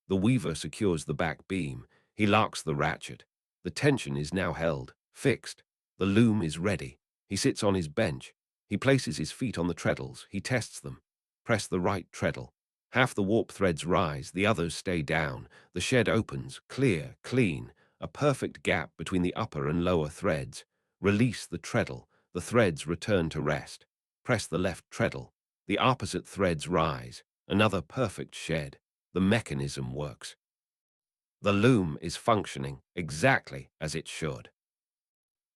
The weaver secures the back beam. He locks the ratchet. The tension is now held, fixed. The loom is ready. He sits on his bench. He places his feet on the treadles. He tests them. Press the right treadle. Half the warp threads rise, the others stay down. The shed opens, clear, clean, a perfect gap between the upper and lower threads. Release the treadle. The threads return to rest. Press the left treadle. The opposite threads rise. Another perfect shed. The mechanism works. The loom is functioning exactly as it should.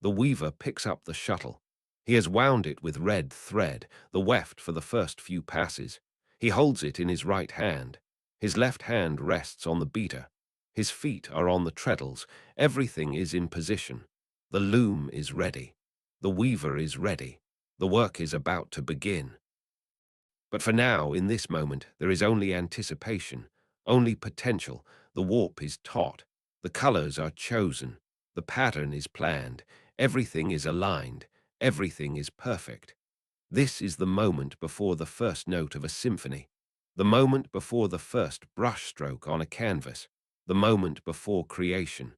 The weaver picks up the shuttle. He has wound it with red thread, the weft for the first few passes. He holds it in his right hand. His left hand rests on the beater. His feet are on the treadles. Everything is in position. The loom is ready. The weaver is ready. The work is about to begin. But for now, in this moment, there is only anticipation, only potential. The warp is taut. The colors are chosen. The pattern is planned. Everything is aligned. Everything is perfect. This is the moment before the first note of a symphony, the moment before the first brushstroke on a canvas, the moment before creation.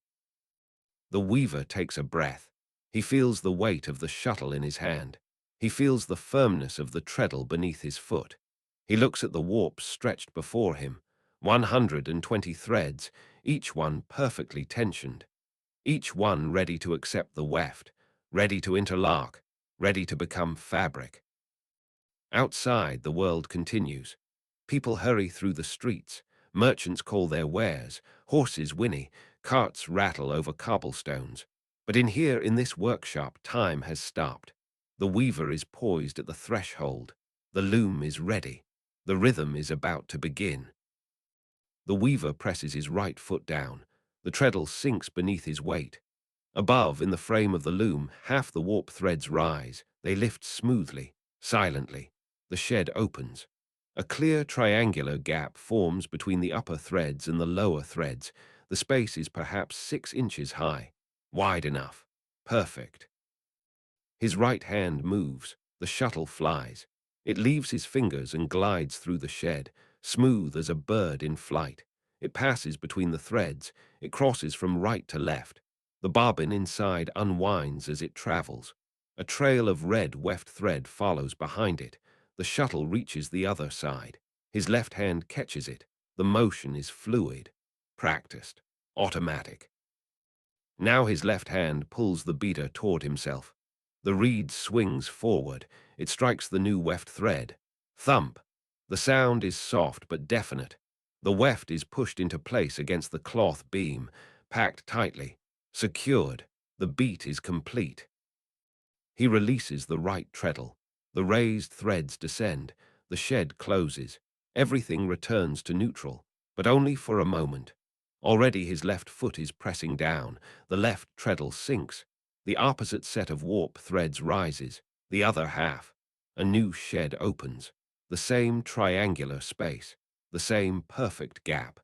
The weaver takes a breath. He feels the weight of the shuttle in his hand. He feels the firmness of the treadle beneath his foot. He looks at the warps stretched before him, 120 threads, each one perfectly tensioned, each one ready to accept the weft, ready to interlock, ready to become fabric. Outside, the world continues. People hurry through the streets. Merchants call their wares. Horses whinny. Carts rattle over cobblestones. But in this workshop, time has stopped. The weaver is poised at the threshold. The loom is ready. The rhythm is about to begin. The weaver presses his right foot down. The treadle sinks beneath his weight. Above, in the frame of the loom, half the warp threads rise. They lift smoothly, silently. The shed opens. A clear triangular gap forms between the upper threads and the lower threads. The space is perhaps 6 inches high. Wide enough. Perfect. His right hand moves. The shuttle flies. It leaves his fingers and glides through the shed, smooth as a bird in flight. It passes between the threads. It crosses from right to left. The bobbin inside unwinds as it travels. A trail of red weft thread follows behind it. The shuttle reaches the other side. His left hand catches it. The motion is fluid, practiced, automatic. Now his left hand pulls the beater toward himself. The reed swings forward. It strikes the new weft thread. Thump. The sound is soft but definite. The weft is pushed into place against the cloth beam, packed tightly, secured. The beat is complete. He releases the right treadle. The raised threads descend. The shed closes. Everything returns to neutral, but only for a moment. Already his left foot is pressing down. The left treadle sinks. The opposite set of warp threads rises. The other half. A new shed opens. The same triangular space. The same perfect gap.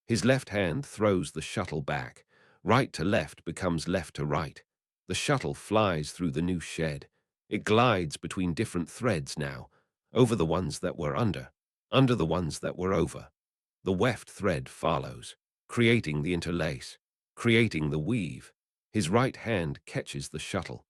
His left hand throws the shuttle back. Right to left becomes left to right. The shuttle flies through the new shed. It glides between different threads now, over the ones that were under the ones that were over. The weft thread follows, creating the interlace, creating the weave. His right hand catches the shuttle.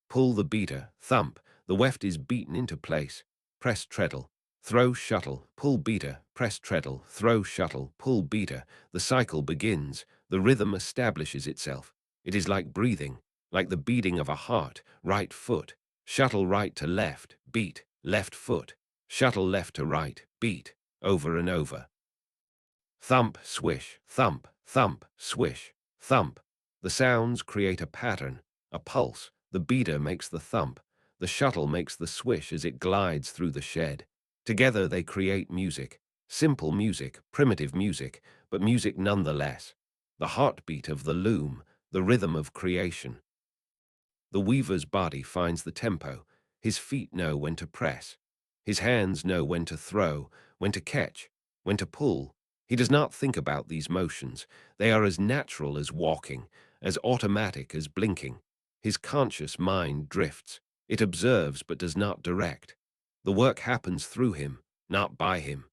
Pull the beater, thump, the weft is beaten into place. Press treadle, throw shuttle, pull beater, press treadle, throw shuttle, pull beater. The cycle begins. The rhythm establishes itself. It is like breathing, like the beating of a heart. Right foot, shuttle right to left, beat, left foot, shuttle left to right, beat, over and over. Thump, swish, thump, thump, swish, thump. The sounds create a pattern, a pulse. The beater makes the thump. The shuttle makes the swish as it glides through the shed. Together they create music. Simple music, primitive music, but music nonetheless. The heartbeat of the loom, the rhythm of creation. The weaver's body finds the tempo. His feet know when to press. His hands know when to throw, when to catch, when to pull. He does not think about these motions. They are as natural as walking, as automatic as blinking. His conscious mind drifts. It observes but does not direct. The work happens through him, not by him.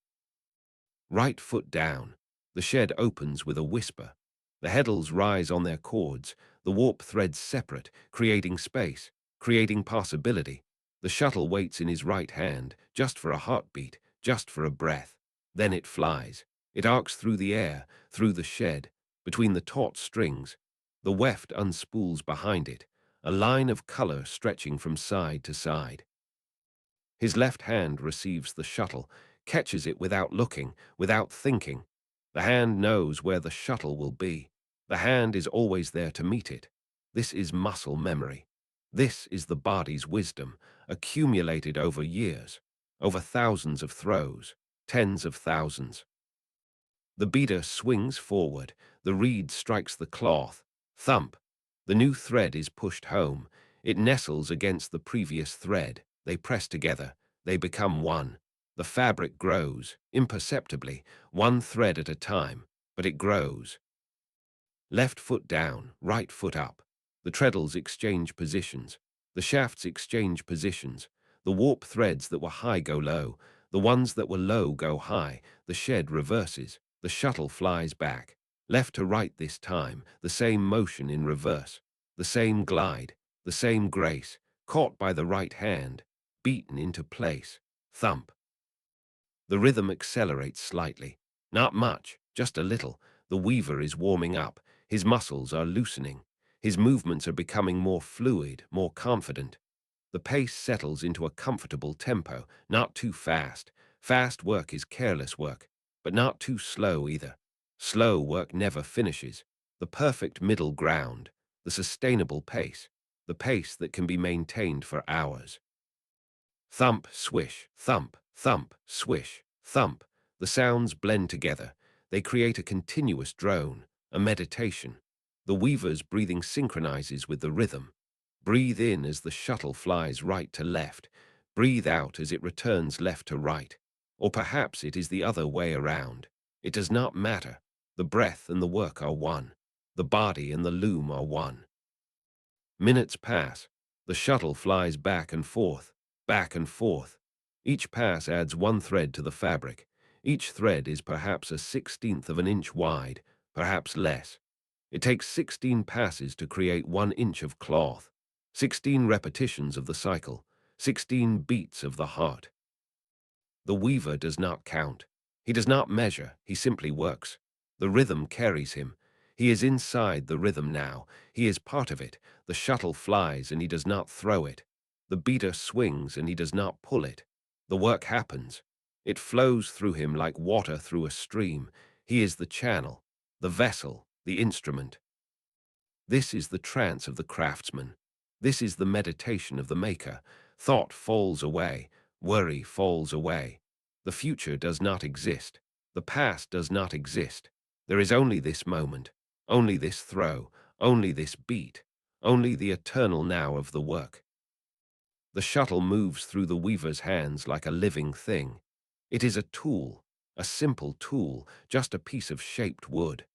Right foot down. The shed opens with a whisper. The heddles rise on their cords, the warp threads separate, creating space, creating possibility. The shuttle waits in his right hand, just for a heartbeat, just for a breath. Then it flies. It arcs through the air, through the shed, between the taut strings. The weft unspools behind it, a line of color stretching from side to side. His left hand receives the shuttle, catches it without looking, without thinking. The hand knows where the shuttle will be. The hand is always there to meet it. This is muscle memory. This is the body's wisdom, accumulated over years, over thousands of throws, tens of thousands. The beater swings forward. The reed strikes the cloth. Thump. The new thread is pushed home. It nestles against the previous thread. They press together. They become one. The fabric grows, imperceptibly, one thread at a time, but it grows. Left foot down, right foot up. The treadles exchange positions. The shafts exchange positions. The warp threads that were high go low. The ones that were low go high. The shed reverses. The shuttle flies back. Left to right this time, the same motion in reverse, the same glide, the same grace, caught by the right hand, beaten into place. Thump. The rhythm accelerates slightly. Not much, just a little. The weaver is warming up. His muscles are loosening. His movements are becoming more fluid, more confident. The pace settles into a comfortable tempo, not too fast. Fast work is careless work, but not too slow either. Slow work never finishes. The perfect middle ground, the sustainable pace, the pace that can be maintained for hours. Thump, swish, thump, thump, swish, thump. The sounds blend together. They create a continuous drone, a meditation. The weaver's breathing synchronizes with the rhythm. Breathe in as the shuttle flies right to left. Breathe out as it returns left to right. Or perhaps it is the other way around. It does not matter. The breath and the work are one. The body and the loom are one. Minutes pass. The shuttle flies back and forth, back and forth. Each pass adds one thread to the fabric. Each thread is perhaps a 16th of an inch wide, perhaps less. It takes 16 passes to create 1 inch of cloth, 16 repetitions of the cycle, 16 beats of the heart. The weaver does not count. He does not measure, he simply works. The rhythm carries him. He is inside the rhythm now. He is part of it. The shuttle flies and he does not throw it. The beater swings and he does not pull it. The work happens. It flows through him like water through a stream. He is the channel, the vessel, the instrument. This is the trance of the craftsman. This is the meditation of the maker. Thought falls away. Worry falls away. The future does not exist. The past does not exist. There is only this moment, only this throw, only this beat, only the eternal now of the work. The shuttle moves through the weaver's hands like a living thing. It is a tool, a simple tool, just a piece of shaped wood.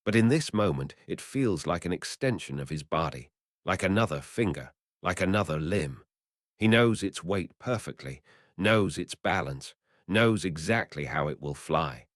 But in this moment, it feels like an extension of his body, like another finger, like another limb. He knows its weight perfectly, knows its balance, knows exactly how it will fly.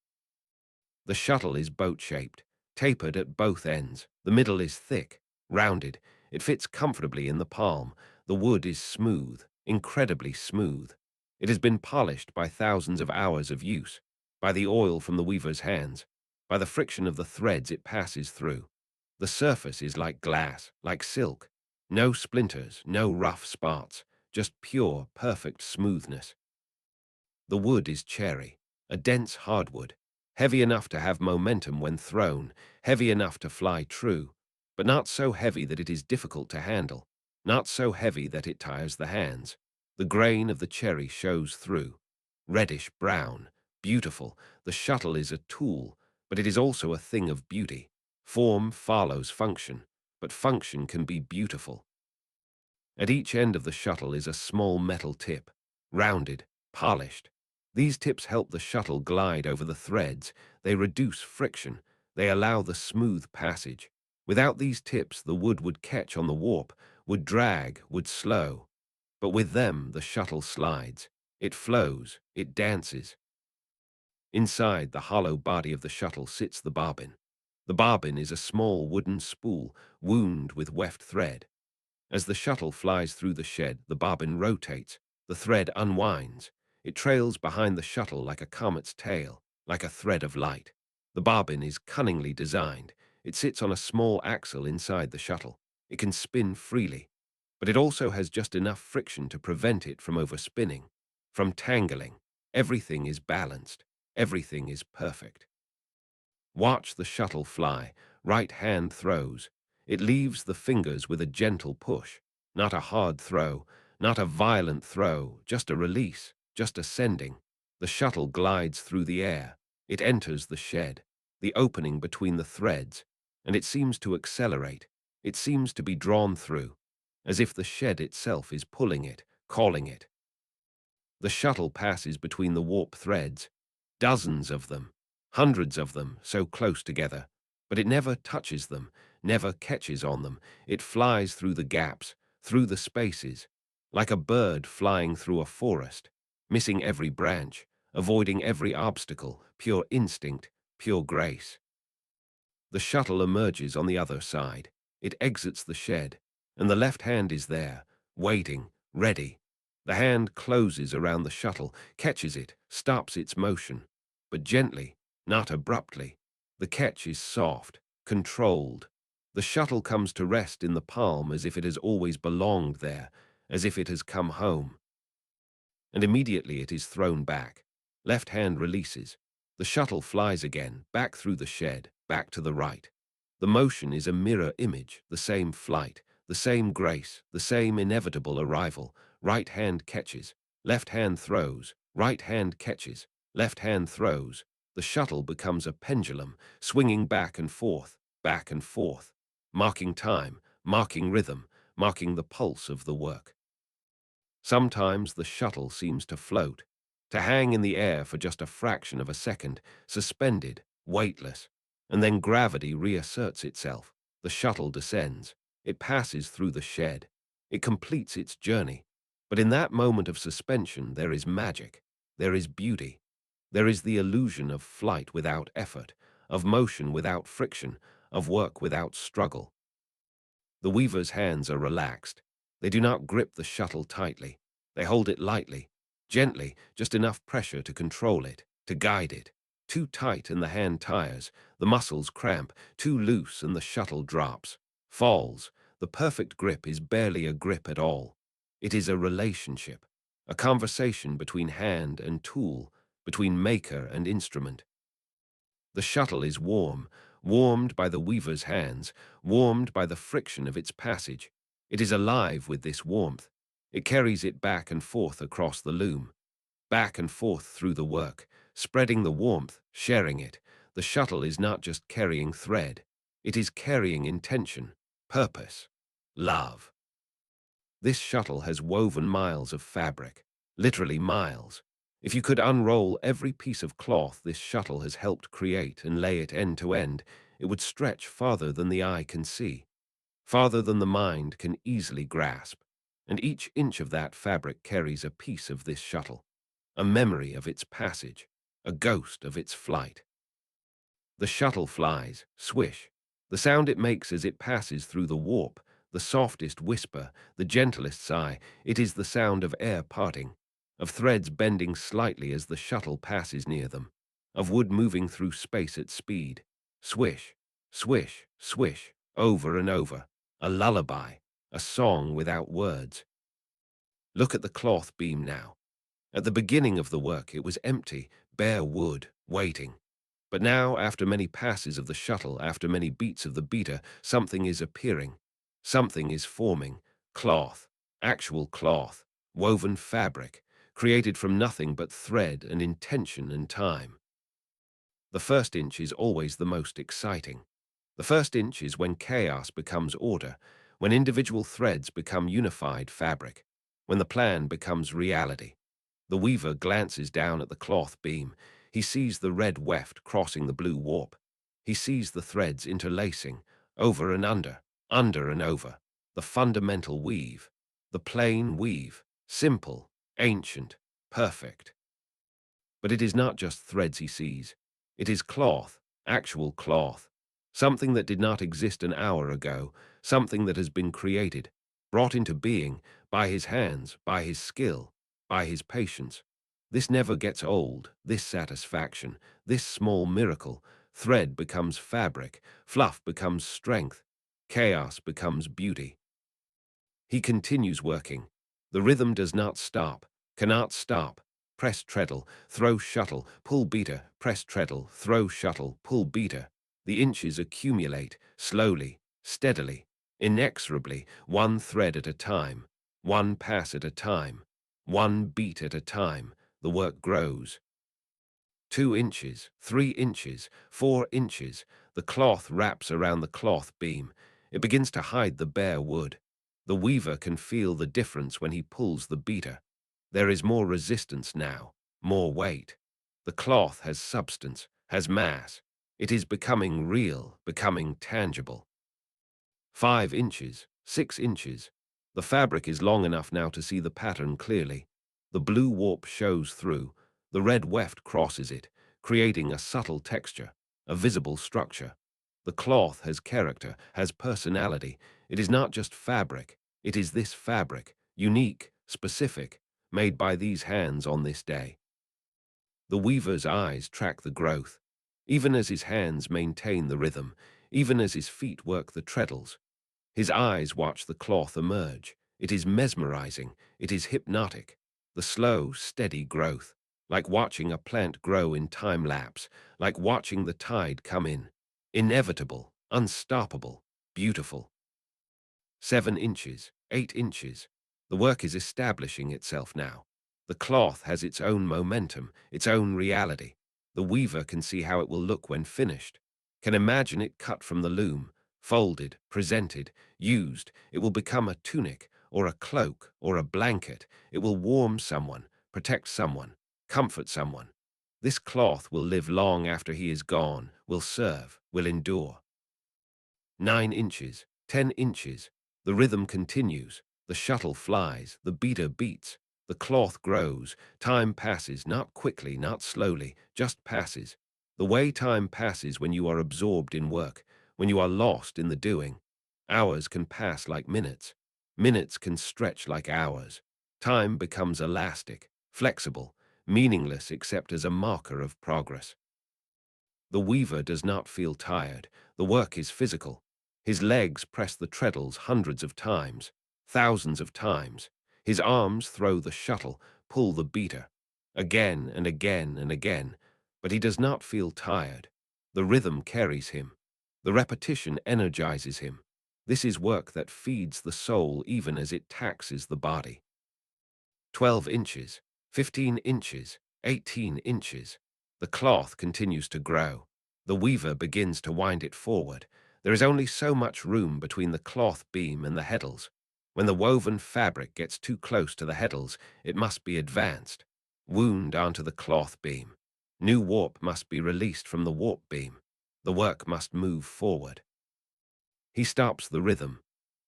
The shuttle is boat-shaped, tapered at both ends. The middle is thick, rounded. It fits comfortably in the palm. The wood is smooth, incredibly smooth. It has been polished by thousands of hours of use, by the oil from the weaver's hands, by the friction of the threads it passes through. The surface is like glass, like silk. No splinters, no rough spots, just pure, perfect smoothness. The wood is cherry, a dense hardwood, heavy enough to have momentum when thrown, heavy enough to fly true, but not so heavy that it is difficult to handle, not so heavy that it tires the hands. The grain of the cherry shows through. Reddish brown, beautiful. The shuttle is a tool, but it is also a thing of beauty. Form follows function, but function can be beautiful. At each end of the shuttle is a small metal tip, rounded, polished. These tips help the shuttle glide over the threads. They reduce friction. They allow the smooth passage. Without these tips, the wood would catch on the warp, would drag, would slow. But with them, the shuttle slides. It flows. It dances. Inside the hollow body of the shuttle sits the bobbin. The bobbin is a small wooden spool, wound with weft thread. As the shuttle flies through the shed, the bobbin rotates. The thread unwinds. It trails behind the shuttle like a comet's tail, like a thread of light. The bobbin is cunningly designed. It sits on a small axle inside the shuttle. It can spin freely, but it also has just enough friction to prevent it from overspinning, from tangling. Everything is balanced. Everything is perfect. Watch the shuttle fly. Right hand throws. It leaves the fingers with a gentle push, not a hard throw, not a violent throw, just a release, just ascending. The shuttle glides through the air. It enters the shed, the opening between the threads, and it seems to accelerate. It seems to be drawn through, as if the shed itself is pulling it, calling it. The shuttle passes between the warp threads, dozens of them, hundreds of them, so close together. But it never touches them, never catches on them. It flies through the gaps, through the spaces, like a bird flying through a forest, missing every branch, avoiding every obstacle, pure instinct, pure grace. The shuttle emerges on the other side. It exits the shed, and the left hand is there, waiting, ready. The hand closes around the shuttle, catches it, stops its motion, but gently, not abruptly. The catch is soft, controlled. The shuttle comes to rest in the palm as if it has always belonged there, as if it has come home. And immediately it is thrown back. Left hand releases. The shuttle flies again, back through the shed, back to the right. The motion is a mirror image, the same flight, the same grace, the same inevitable arrival. Right hand catches, left hand throws, right hand catches, left hand throws. The shuttle becomes a pendulum, swinging back and forth, marking time, marking rhythm, marking the pulse of the work. Sometimes the shuttle seems to float, to hang in the air for just a fraction of a second, suspended, weightless, and then gravity reasserts itself. The shuttle descends. It passes through the shed. It completes its journey. But in that moment of suspension, there is magic. There is beauty. There is the illusion of flight without effort, of motion without friction, of work without struggle. The weaver's hands are relaxed. They do not grip the shuttle tightly. They hold it lightly, gently, just enough pressure to control it, to guide it. Too tight and the hand tires, the muscles cramp, too loose and the shuttle drops, falls. The perfect grip is barely a grip at all. It is a relationship, a conversation between hand and tool, between maker and instrument. The shuttle is warm, warmed by the weaver's hands, warmed by the friction of its passage. It is alive with this warmth. It carries it back and forth across the loom, back and forth through the work, spreading the warmth, sharing it. The shuttle is not just carrying thread. It is carrying intention, purpose, love. This shuttle has woven miles of fabric, literally miles. If you could unroll every piece of cloth this shuttle has helped create and lay it end to end, it would stretch farther than the eye can see, farther than the mind can easily grasp. And each inch of that fabric carries a piece of this shuttle, a memory of its passage, a ghost of its flight. The shuttle flies, swish. The sound it makes as it passes through the warp, the softest whisper, the gentlest sigh, it is the sound of air parting, of threads bending slightly as the shuttle passes near them, of wood moving through space at speed. Swish, swish, swish, over and over. A lullaby, a song without words. Look at the cloth beam now. At the beginning of the work, it was empty, bare wood, waiting. But now, after many passes of the shuttle, after many beats of the beater, something is appearing. Something is forming. Cloth, actual cloth, woven fabric, created from nothing but thread and intention and time. The first inch is always the most exciting. The first inch is when chaos becomes order, when individual threads become unified fabric, when the plan becomes reality. The weaver glances down at the cloth beam. He sees the red weft crossing the blue warp. He sees the threads interlacing, over and under and over. The fundamental weave, the plain weave, simple, ancient, perfect. But it is not just threads he sees. It is cloth, actual cloth. Something that did not exist an hour ago, something that has been created, brought into being, by his hands, by his skill, by his patience. This never gets old, this satisfaction, this small miracle. Thread becomes fabric, fluff becomes strength, chaos becomes beauty. He continues working. The rhythm does not stop, cannot stop. Press treadle, throw shuttle, pull beater, press treadle, throw shuttle, pull beater. The inches accumulate, slowly, steadily, inexorably, one thread at a time, one pass at a time, one beat at a time. The work grows. 2 inches, 3 inches, 4 inches. The cloth wraps around the cloth beam. It begins to hide the bare wood. The weaver can feel the difference when he pulls the beater. There is more resistance now, more weight. The cloth has substance, has mass. It is becoming real, becoming tangible. 5 inches, 6 inches. The fabric is long enough now to see the pattern clearly. The blue warp shows through. The red weft crosses it, creating a subtle texture, a visible structure. The cloth has character, has personality. It is not just fabric. It is this fabric, unique, specific, made by these hands on this day. The weaver's eyes track the growth, even as his hands maintain the rhythm, even as his feet work the treadles. His eyes watch the cloth emerge. It is mesmerizing. It is hypnotic. The slow, steady growth, like watching a plant grow in time lapse, like watching the tide come in. Inevitable, unstoppable, beautiful. 7 inches, 8 inches. The work is establishing itself now. The cloth has its own momentum, its own reality. The weaver can see how it will look when finished, can imagine it cut from the loom, folded, presented, used. It will become a tunic, or a cloak, or a blanket. It will warm someone, protect someone, comfort someone. This cloth will live long after he is gone, will serve, will endure. 9 inches, 10 inches. The rhythm continues. The shuttle flies, the beater beats, the cloth grows. Time passes, not quickly, not slowly, just passes. The way time passes when you are absorbed in work, when you are lost in the doing. Hours can pass like minutes. Minutes can stretch like hours. Time becomes elastic, flexible, meaningless except as a marker of progress. The weaver does not feel tired. The work is physical. His legs press the treadles hundreds of times, thousands of times. His arms throw the shuttle, pull the beater, again and again and again. But he does not feel tired. The rhythm carries him. The repetition energizes him. This is work that feeds the soul even as it taxes the body. 12 inches, 15 inches, 18 inches. The cloth continues to grow. The weaver begins to wind it forward. There is only so much room between the cloth beam and the heddles. When the woven fabric gets too close to the heddles, it must be advanced, wound onto the cloth beam. New warp must be released from the warp beam. The work must move forward. He stops the rhythm.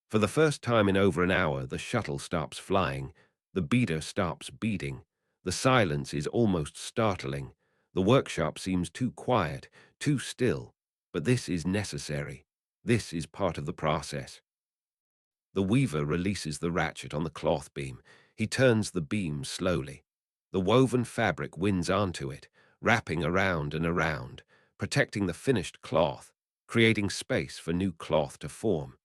For the first time in over an hour, the shuttle stops flying. The beater stops beating. The silence is almost startling. The workshop seems too quiet, too still. But this is necessary. This is part of the process. The weaver releases the ratchet on the cloth beam. He turns the beam slowly. The woven fabric winds onto it, wrapping around and around, protecting the finished cloth, creating space for new cloth to form.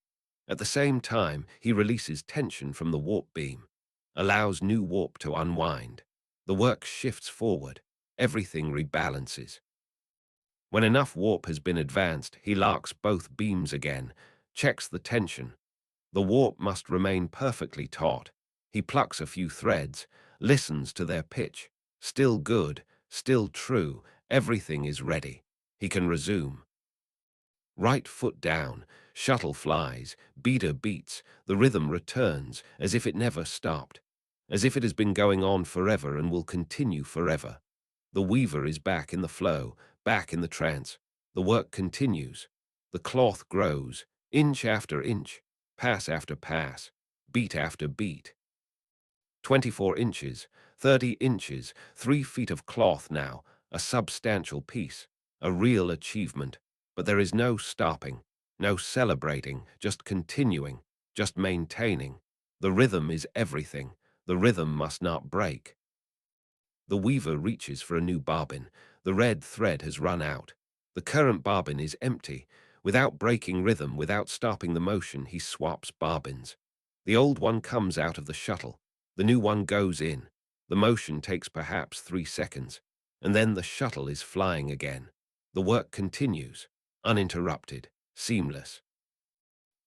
At the same time, he releases tension from the warp beam, allows new warp to unwind. The work shifts forward. Everything rebalances. When enough warp has been advanced, he locks both beams again, checks the tension. The warp must remain perfectly taut. He plucks a few threads, listens to their pitch. Still good, still true, everything is ready. He can resume. Right foot down, shuttle flies, beater beats, the rhythm returns, as if it never stopped, as if it has been going on forever and will continue forever. The weaver is back in the flow, back in the trance. The work continues. The cloth grows, inch after inch, pass after pass, beat after beat. 24 inches, 30 inches, 3 feet of cloth now, a substantial piece, a real achievement. But there is no stopping, no celebrating, just continuing, just maintaining. The rhythm is everything. The rhythm must not break. The weaver reaches for a new bobbin. The red thread has run out. The current bobbin is empty. Without breaking rhythm, without stopping the motion, he swaps bobbins. The old one comes out of the shuttle. The new one goes in. The motion takes perhaps 3 seconds. And then the shuttle is flying again. The work continues, uninterrupted, seamless.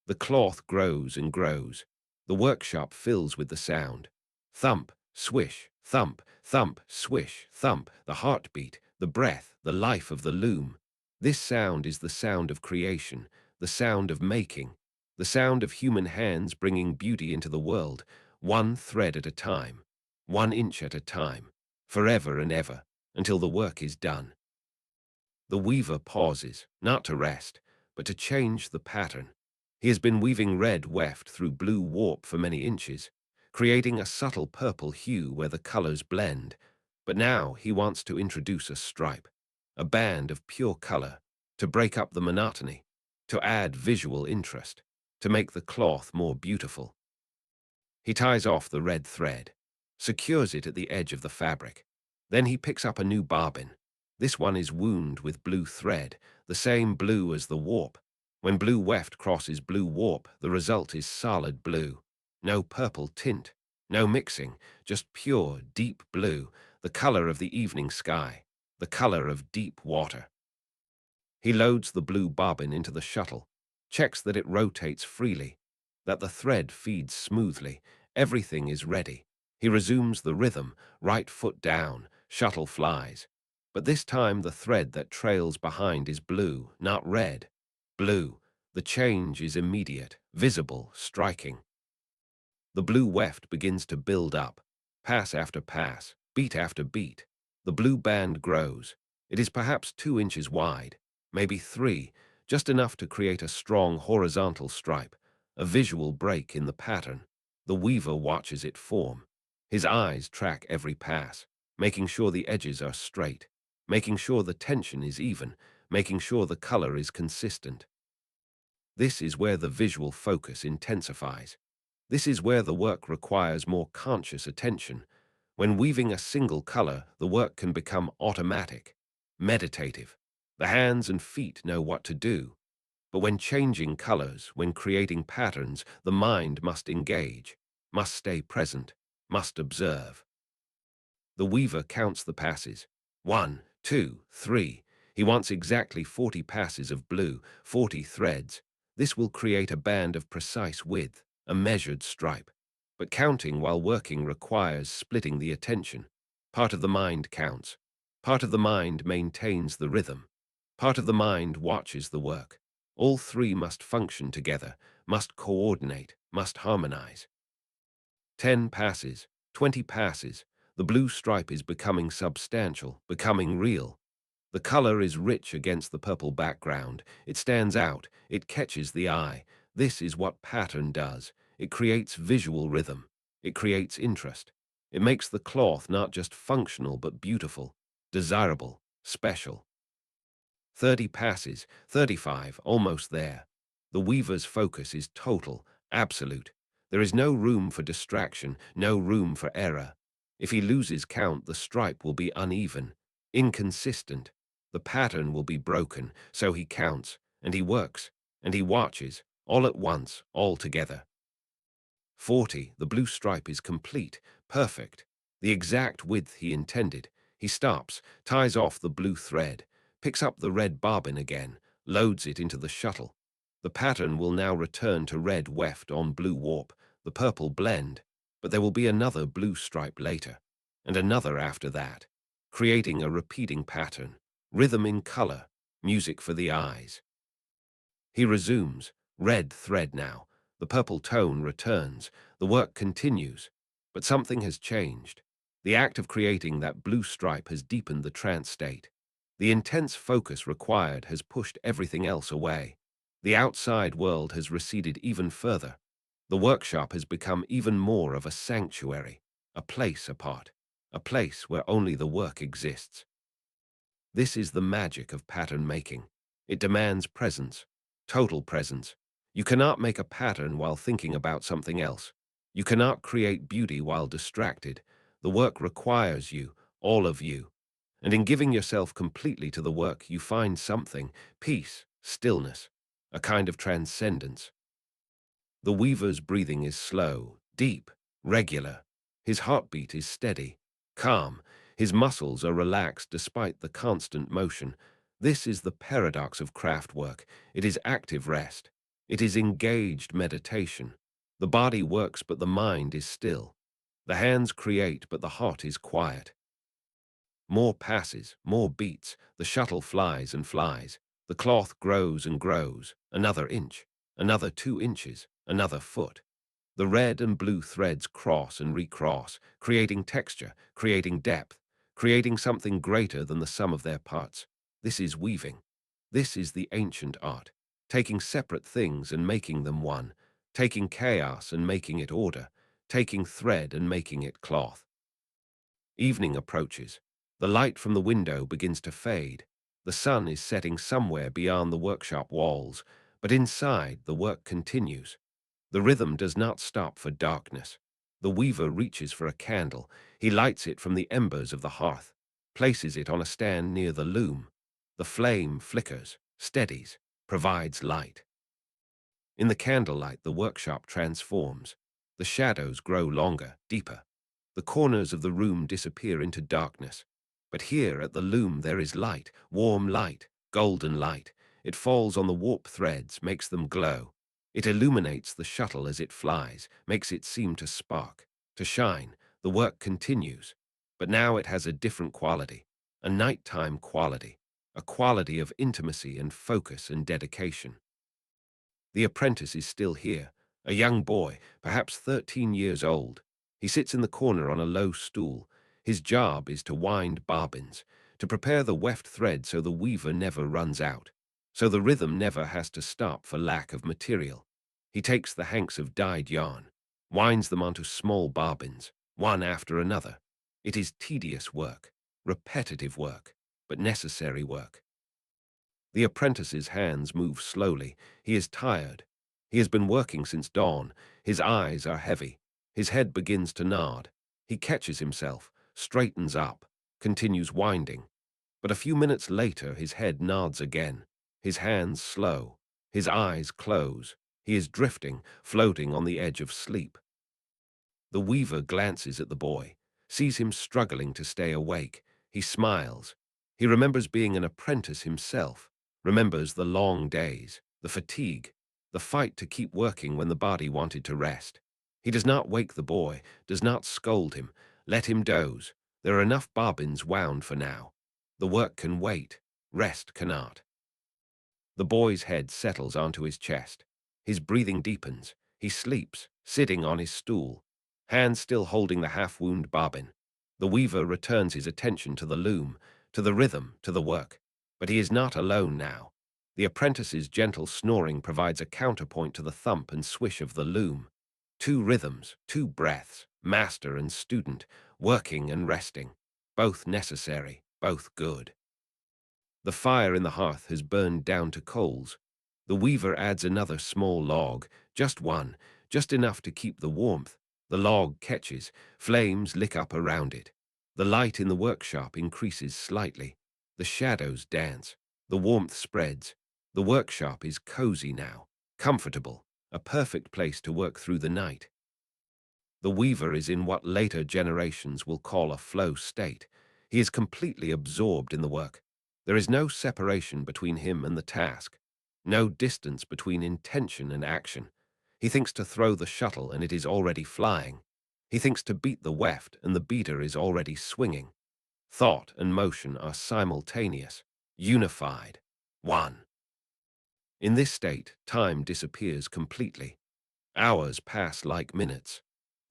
The cloth grows and grows. The workshop fills with the sound. Thump, swish, thump, thump, swish, thump, the heartbeat, the breath, the life of the loom. This sound is the sound of creation, the sound of making, the sound of human hands bringing beauty into the world, one thread at a time, 1 inch at a time, forever and ever, until the work is done. The weaver pauses, not to rest, but to change the pattern. He has been weaving red weft through blue warp for many inches, creating a subtle purple hue where the colors blend. But now he wants to introduce a stripe, a band of pure color, to break up the monotony, to add visual interest, to make the cloth more beautiful. He ties off the red thread, secures it at the edge of the fabric. Then he picks up a new bobbin. This one is wound with blue thread, the same blue as the warp. When blue weft crosses blue warp, the result is solid blue. No purple tint, no mixing, just pure, deep blue, the color of the evening sky, the color of deep water. He loads the blue bobbin into the shuttle, checks that it rotates freely, that the thread feeds smoothly. Everything is ready. He resumes the rhythm, right foot down, shuttle flies. But this time the thread that trails behind is blue, not red. Blue. The change is immediate, visible, striking. The blue weft begins to build up, pass after pass, beat after beat. The blue band grows. It is perhaps 2 inches wide, maybe 3, just enough to create a strong horizontal stripe, a visual break in the pattern. The weaver watches it form. His eyes track every pass, making sure the edges are straight, making sure the tension is even, making sure the color is consistent. This is where the visual focus intensifies. This is where the work requires more conscious attention. When weaving a single color, the work can become automatic, meditative. The hands and feet know what to do. But when changing colors, when creating patterns, the mind must engage, must stay present, must observe. The weaver counts the passes. 1, 2, 3. He wants exactly 40 passes of blue, 40 threads. This will create a band of precise width, a measured stripe. But counting while working requires splitting the attention. Part of the mind counts. Part of the mind maintains the rhythm. Part of the mind watches the work. All three must function together, must coordinate, must harmonize. 10 passes, 20 passes. The blue stripe is becoming substantial, becoming real. The color is rich against the purple background. It stands out. It catches the eye. This is what pattern does. It creates visual rhythm. It creates interest. It makes the cloth not just functional but beautiful, desirable, special. 30 passes, 35, almost there. The weaver's focus is total, absolute. There is no room for distraction, no room for error. If he loses count, the stripe will be uneven, inconsistent. The pattern will be broken, so he counts, and he works, and he watches, all at once, all together. 40, the blue stripe is complete, perfect, the exact width he intended. He stops, ties off the blue thread, picks up the red bobbin again, loads it into the shuttle. The pattern will now return to red weft on blue warp, the purple blend, but there will be another blue stripe later, and another after that, creating a repeating pattern, rhythm in color, music for the eyes. He resumes, red thread now. The purple tone returns. The work continues. But something has changed. The act of creating that blue stripe has deepened the trance state. The intense focus required has pushed everything else away. The outside world has receded even further. The workshop has become even more of a sanctuary, a place apart, a place where only the work exists. This is the magic of pattern making. It demands presence, total presence. You cannot make a pattern while thinking about something else. You cannot create beauty while distracted. The work requires you, all of you. And in giving yourself completely to the work, you find something, peace, stillness, a kind of transcendence. The weaver's breathing is slow, deep, regular. His heartbeat is steady, calm. His muscles are relaxed despite the constant motion. This is the paradox of craft work. It is active rest. It is engaged meditation. The body works, but the mind is still. The hands create, but the heart is quiet. More passes, more beats. The shuttle flies and flies. The cloth grows and grows. Another inch, another 2 inches, another foot. The red and blue threads cross and recross, creating texture, creating depth, creating something greater than the sum of their parts. This is weaving. This is the ancient art, taking separate things and making them one, taking chaos and making it order, taking thread and making it cloth. Evening approaches. The light from the window begins to fade. The sun is setting somewhere beyond the workshop walls, But inside, the work continues. The rhythm does not stop for darkness. The weaver reaches for a candle. He lights it from the embers of the hearth, places it on a stand near the loom. The flame flickers, steadies, provides light. In the candlelight, the workshop transforms. The shadows grow longer, deeper. The corners of the room disappear into darkness. But here at the loom there is light, warm light, golden light. It falls on the warp threads, makes them glow. It illuminates the shuttle as it flies, makes it seem to spark, to shine. The work continues. But now it has a different quality, a nighttime quality, a quality of intimacy and focus and dedication. The apprentice is still here, a young boy, perhaps 13 years old. He sits in the corner on a low stool. His job is to wind bobbins, to prepare the weft thread so the weaver never runs out, so the rhythm never has to stop for lack of material. He takes the hanks of dyed yarn, winds them onto small bobbins, one after another. It is tedious work, repetitive work, but necessary work. The apprentice's hands move slowly. He is tired. He has been working since dawn. His eyes are heavy. His head begins to nod. He catches himself, straightens up, continues winding. But a few minutes later his head nods again. His hands slow. His eyes close. He is drifting, floating on the edge of sleep. The weaver glances at the boy, sees him struggling to stay awake. He smiles. He remembers being an apprentice himself, remembers the long days, the fatigue, the fight to keep working when the body wanted to rest. He does not wake the boy, does not scold him, let him doze. There are enough bobbins wound for now. The work can wait, rest cannot. The boy's head settles onto his chest. His breathing deepens. He sleeps, sitting on his stool, hands still holding the half-wound bobbin. The weaver returns his attention to the loom, to the rhythm, to the work. But he is not alone now. The apprentice's gentle snoring provides a counterpoint to the thump and swish of the loom. Two rhythms, two breaths, master and student, working and resting, both necessary, both good. The fire in the hearth has burned down to coals. The weaver adds another small log, just one, just enough to keep the warmth. The log catches, flames lick up around it. The light in the workshop increases slightly. The shadows dance. The warmth spreads. The workshop is cozy now, comfortable, a perfect place to work through the night. The weaver is in what later generations will call a flow state. He is completely absorbed in the work. There is no separation between him and the task, no distance between intention and action. He thinks to throw the shuttle and it is already flying. He thinks to beat the weft and the beater is already swinging. Thought and motion are simultaneous, unified, one. In this state, time disappears completely. Hours pass like minutes.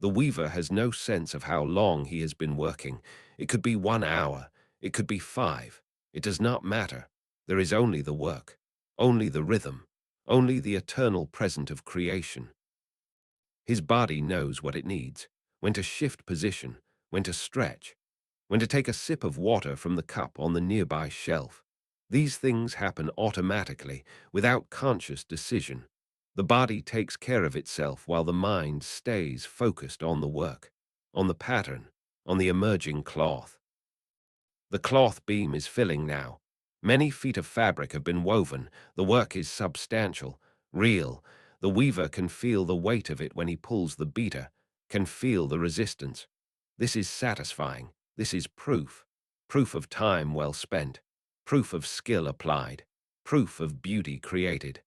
The weaver has no sense of how long he has been working. It could be 1 hour, it could be 5. It does not matter. There is only the work, only the rhythm, only the eternal present of creation. His body knows what it needs, when to shift position, when to stretch, when to take a sip of water from the cup on the nearby shelf. These things happen automatically, without conscious decision. The body takes care of itself while the mind stays focused on the work, on the pattern, on the emerging cloth. The cloth beam is filling now. Many feet of fabric have been woven. The work is substantial, real. The weaver can feel the weight of it when he pulls the beater, can feel the resistance. This is satisfying. This is proof. Proof of time well spent. Proof of skill applied. Proof of beauty created.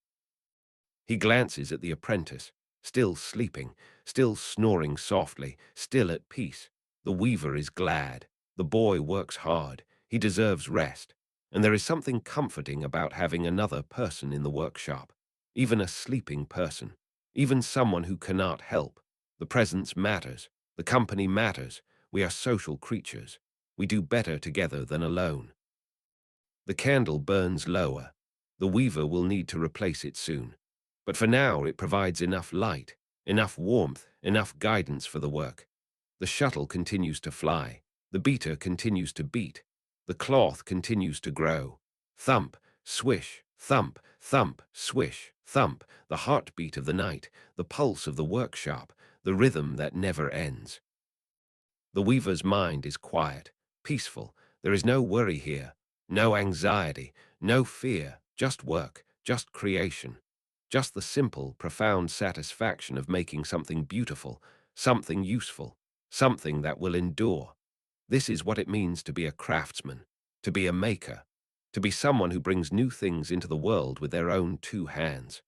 He glances at the apprentice, still sleeping, still snoring softly, still at peace. The weaver is glad. The boy works hard. He deserves rest. And there is something comforting about having another person in the workshop, even a sleeping person, even someone who cannot help. The presence matters. The company matters. We are social creatures. We do better together than alone. The candle burns lower. The weaver will need to replace it soon. But for now, it provides enough light, enough warmth, enough guidance for the work. The shuttle continues to fly. The beater continues to beat. The cloth continues to grow. Thump, swish, thump, Thump, swish, thump, the heartbeat of the night, the pulse of the workshop, the rhythm that never ends. The weaver's mind is quiet, peaceful. There is no worry here, no anxiety, no fear, just work, just creation, just the simple, profound satisfaction of making something beautiful, something useful, something that will endure. This is what it means to be a craftsman, to be a maker, to be someone who brings new things into the world with their own two hands.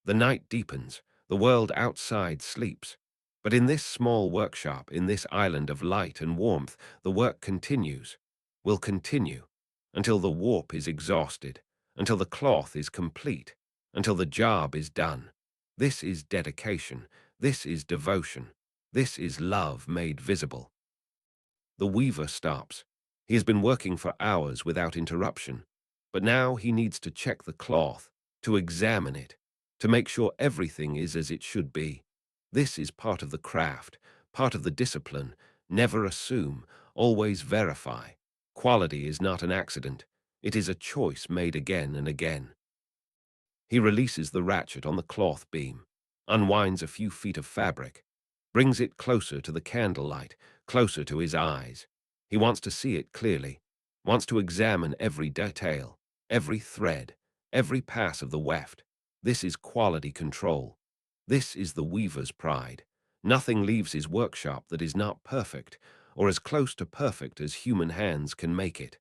The night deepens, the world outside sleeps. But in this small workshop, in this island of light and warmth, the work continues, will continue, until the warp is exhausted, until the cloth is complete, until the job is done. This is dedication, this is devotion, this is love made visible. The weaver stops. He has been working for hours without interruption, but now he needs to check the cloth, to examine it, to make sure everything is as it should be. This is part of the craft, part of the discipline. Never assume, always verify. Quality is not an accident. It is a choice made again and again. He releases the ratchet on the cloth beam, unwinds a few feet of fabric, brings it closer to the candlelight, closer to his eyes. He wants to see it clearly, wants to examine every detail, every thread, every pass of the weft. This is quality control. This is the weaver's pride. Nothing leaves his workshop that is not perfect, or as close to perfect as human hands can make it.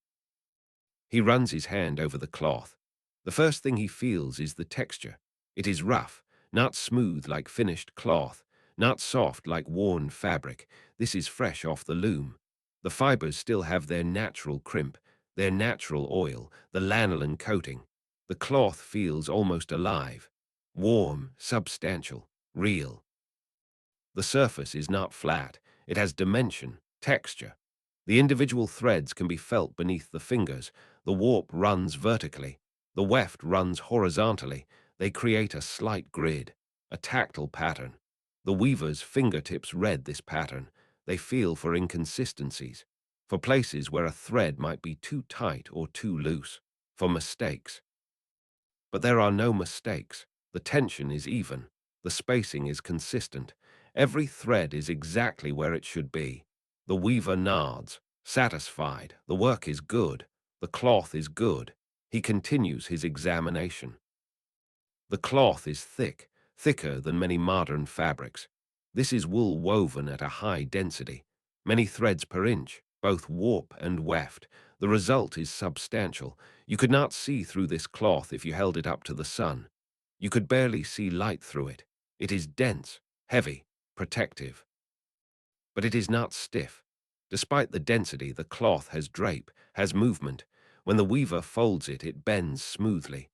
He runs his hand over the cloth. The first thing he feels is the texture. It is rough, not smooth like finished cloth, not soft like worn fabric. This is fresh off the loom. The fibers still have their natural crimp, their natural oil, the lanolin coating. The cloth feels almost alive, warm, substantial, real. The surface is not flat. It has dimension, texture. The individual threads can be felt beneath the fingers. The warp runs vertically. The weft runs horizontally. They create a slight grid, a tactile pattern. The weaver's fingertips read this pattern. They feel for inconsistencies, for places where a thread might be too tight or too loose, for mistakes. But there are no mistakes. The tension is even. The spacing is consistent. Every thread is exactly where it should be. The weaver nods, satisfied. The work is good. The cloth is good. He continues his examination. The cloth is thick, thicker than many modern fabrics. This is wool woven at a high density, many threads per inch, both warp and weft. The result is substantial. You could not see through this cloth if you held it up to the sun. You could barely see light through it. It is dense, heavy, protective. But it is not stiff. Despite the density, the cloth has drape, has movement. When the weaver folds it, it bends smoothly.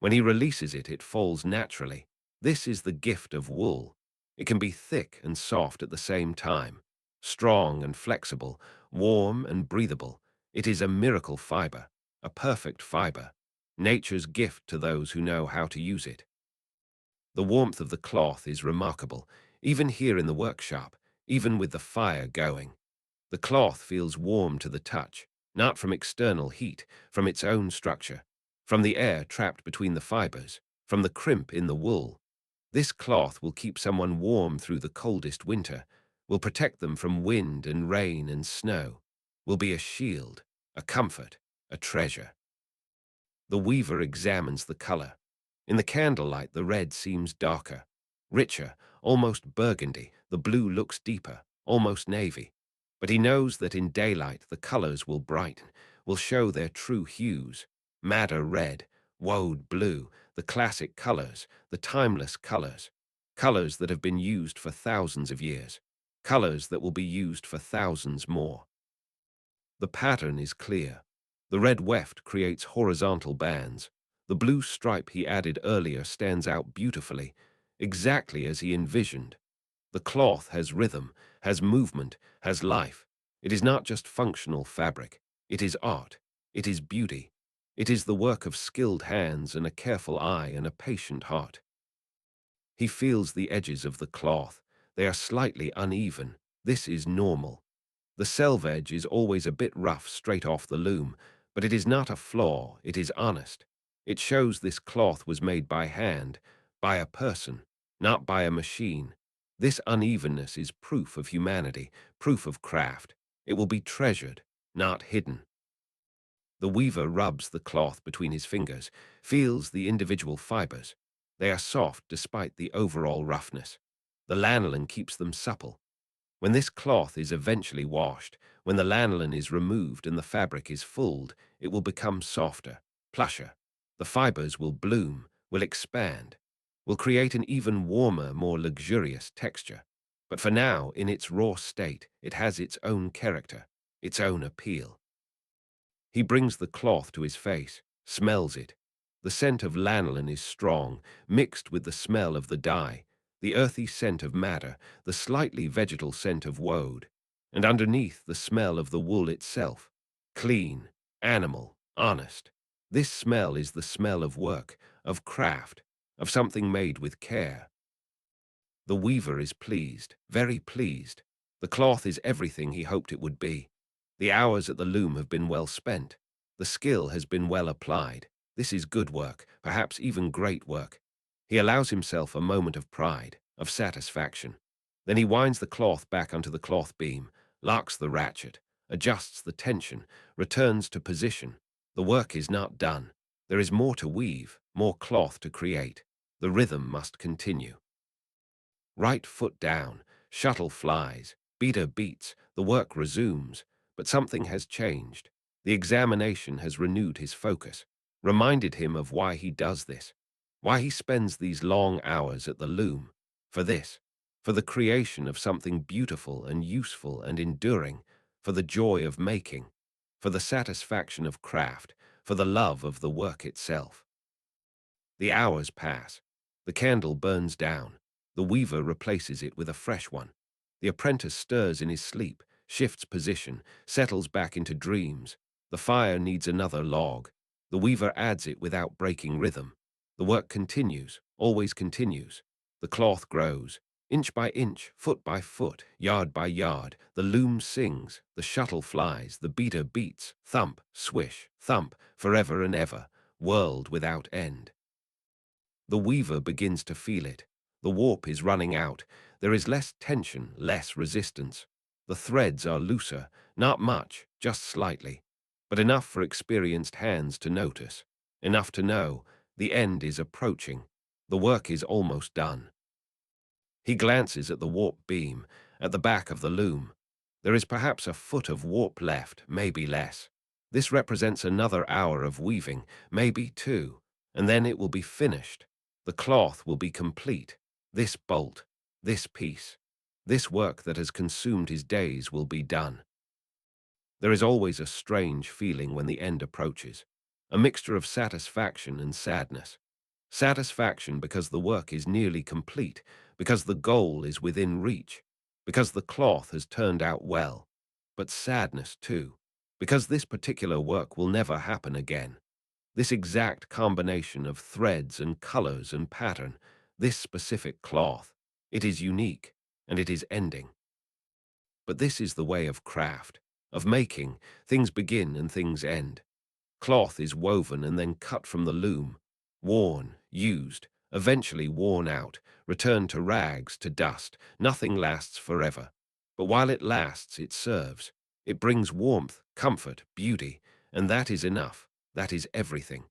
When he releases it, it falls naturally. This is the gift of wool. It can be thick and soft at the same time, strong and flexible, warm and breathable. It is a miracle fiber, a perfect fiber, nature's gift to those who know how to use it. The warmth of the cloth is remarkable, even here in the workshop, even with the fire going. The cloth feels warm to the touch, not from external heat, from its own structure, from the air trapped between the fibers, from the crimp in the wool. This cloth will keep someone warm through the coldest winter, will protect them from wind and rain and snow, will be a shield, a comfort, a treasure. The weaver examines the color. In the candlelight, the red seems darker, richer, almost burgundy. The blue looks deeper, almost navy. But he knows that in daylight the colors will brighten, will show their true hues. Madder red, woad blue, the classic colors, the timeless colors. Colors that have been used for thousands of years. Colors that will be used for thousands more. The pattern is clear. The red weft creates horizontal bands. The blue stripe he added earlier stands out beautifully, exactly as he envisioned. The cloth has rhythm, has movement, has life. It is not just functional fabric. It is art. It is beauty. It is the work of skilled hands and a careful eye and a patient heart. He feels the edges of the cloth. They are slightly uneven. This is normal. The selvage is always a bit rough straight off the loom, but it is not a flaw, it is honest. It shows this cloth was made by hand, by a person, not by a machine. This unevenness is proof of humanity, proof of craft. It will be treasured, not hidden. The weaver rubs the cloth between his fingers, feels the individual fibers. They are soft despite the overall roughness. The lanolin keeps them supple. When this cloth is eventually washed, when the lanolin is removed and the fabric is fulled, it will become softer, plusher. The fibers will bloom, will expand, will create an even warmer, more luxurious texture. But for now, in its raw state, it has its own character, its own appeal. He brings the cloth to his face, smells it. The scent of lanolin is strong, mixed with the smell of the dye, the earthy scent of madder, the slightly vegetal scent of woad, and underneath the smell of the wool itself. Clean, animal, honest. This smell is the smell of work, of craft, of something made with care. The weaver is pleased, very pleased. The cloth is everything he hoped it would be. The hours at the loom have been well spent. The skill has been well applied. This is good work, perhaps even great work. He allows himself a moment of pride, of satisfaction. Then he winds the cloth back onto the cloth beam, locks the ratchet, adjusts the tension, returns to position. The work is not done. There is more to weave, more cloth to create. The rhythm must continue. Right foot down, shuttle flies, beater beats, the work resumes, but something has changed. The examination has renewed his focus, reminded him of why he does this, why he spends these long hours at the loom. For this, for the creation of something beautiful and useful and enduring, for the joy of making, for the satisfaction of craft, for the love of the work itself. The hours pass. The candle burns down. The weaver replaces it with a fresh one. The apprentice stirs in his sleep, shifts position, settles back into dreams. The fire needs another log. The weaver adds it without breaking rhythm. The work continues, always continues. The cloth grows. Inch by inch, foot by foot, yard by yard, the loom sings, the shuttle flies, the beater beats, thump, swish, thump, forever and ever, world without end. The weaver begins to feel it. The warp is running out. There is less tension, less resistance. The threads are looser, not much, just slightly, but enough for experienced hands to notice, enough to know the end is approaching. The work is almost done. He glances at the warp beam, at the back of the loom. There is perhaps a foot of warp left, maybe less. This represents another hour of weaving, maybe two, and then it will be finished. The cloth will be complete. This bolt, this piece, this work that has consumed his days will be done. There is always a strange feeling when the end approaches, a mixture of satisfaction and sadness. Satisfaction because the work is nearly complete, because the goal is within reach, because the cloth has turned out well. But sadness, too, because this particular work will never happen again. This exact combination of threads and colors and pattern, this specific cloth, it is unique, and it is ending. But this is the way of craft, of making. Things begin and things end. Cloth is woven and then cut from the loom, worn, used, eventually worn out, returned to rags, to dust. Nothing lasts forever. But while it lasts, it serves. It brings warmth, comfort, beauty, and that is enough. That is everything.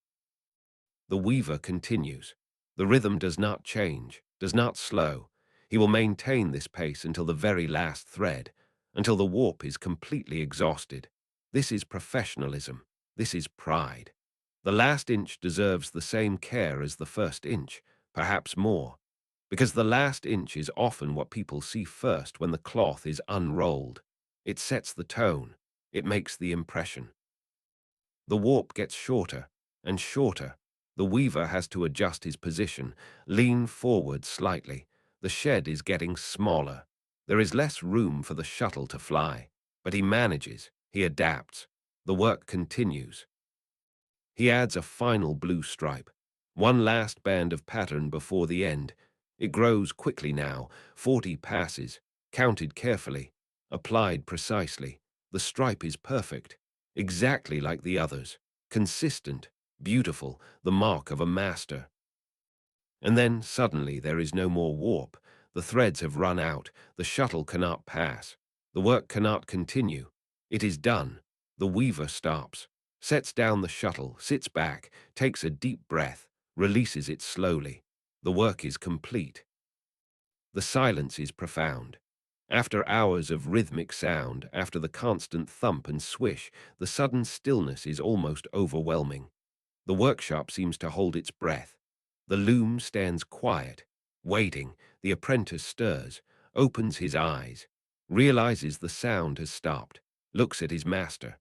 The weaver continues. The rhythm does not change, does not slow. He will maintain this pace until the very last thread, until the warp is completely exhausted. This is professionalism. This is pride. The last inch deserves the same care as the first inch, perhaps more, because the last inch is often what people see first when the cloth is unrolled. It sets the tone. It makes the impression. The warp gets shorter and shorter. The weaver has to adjust his position, lean forward slightly. The shed is getting smaller. There is less room for the shuttle to fly, but he manages, he adapts. The work continues. He adds a final blue stripe, one last band of pattern before the end. It grows quickly now, 40 passes, counted carefully, applied precisely. The stripe is perfect, exactly like the others, consistent, beautiful, the mark of a master. And then, suddenly, there is no more warp. The threads have run out. The shuttle cannot pass. The work cannot continue. It is done. The weaver stops, sets down the shuttle, sits back, takes a deep breath, releases it slowly. The work is complete. The silence is profound. After hours of rhythmic sound, after the constant thump and swish, the sudden stillness is almost overwhelming. The workshop seems to hold its breath. The loom stands quiet, waiting. The apprentice stirs, opens his eyes, realizes the sound has stopped, looks at his master.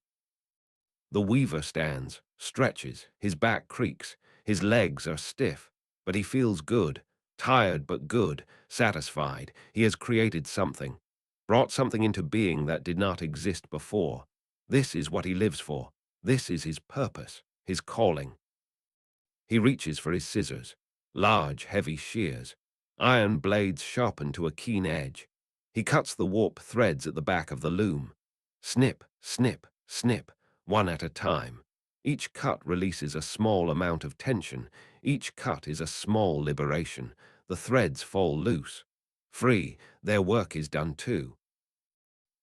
The weaver stands, stretches, his back creaks, his legs are stiff, but he feels good, tired but good, satisfied. He has created something, brought something into being that did not exist before. This is what he lives for. This is his purpose, his calling. He reaches for his scissors, large, heavy shears, iron blades sharpened to a keen edge. He cuts the warp threads at the back of the loom. Snip, snip, snip, one at a time. Each cut releases a small amount of tension. Each cut is a small liberation. The threads fall loose. Free, their work is done too.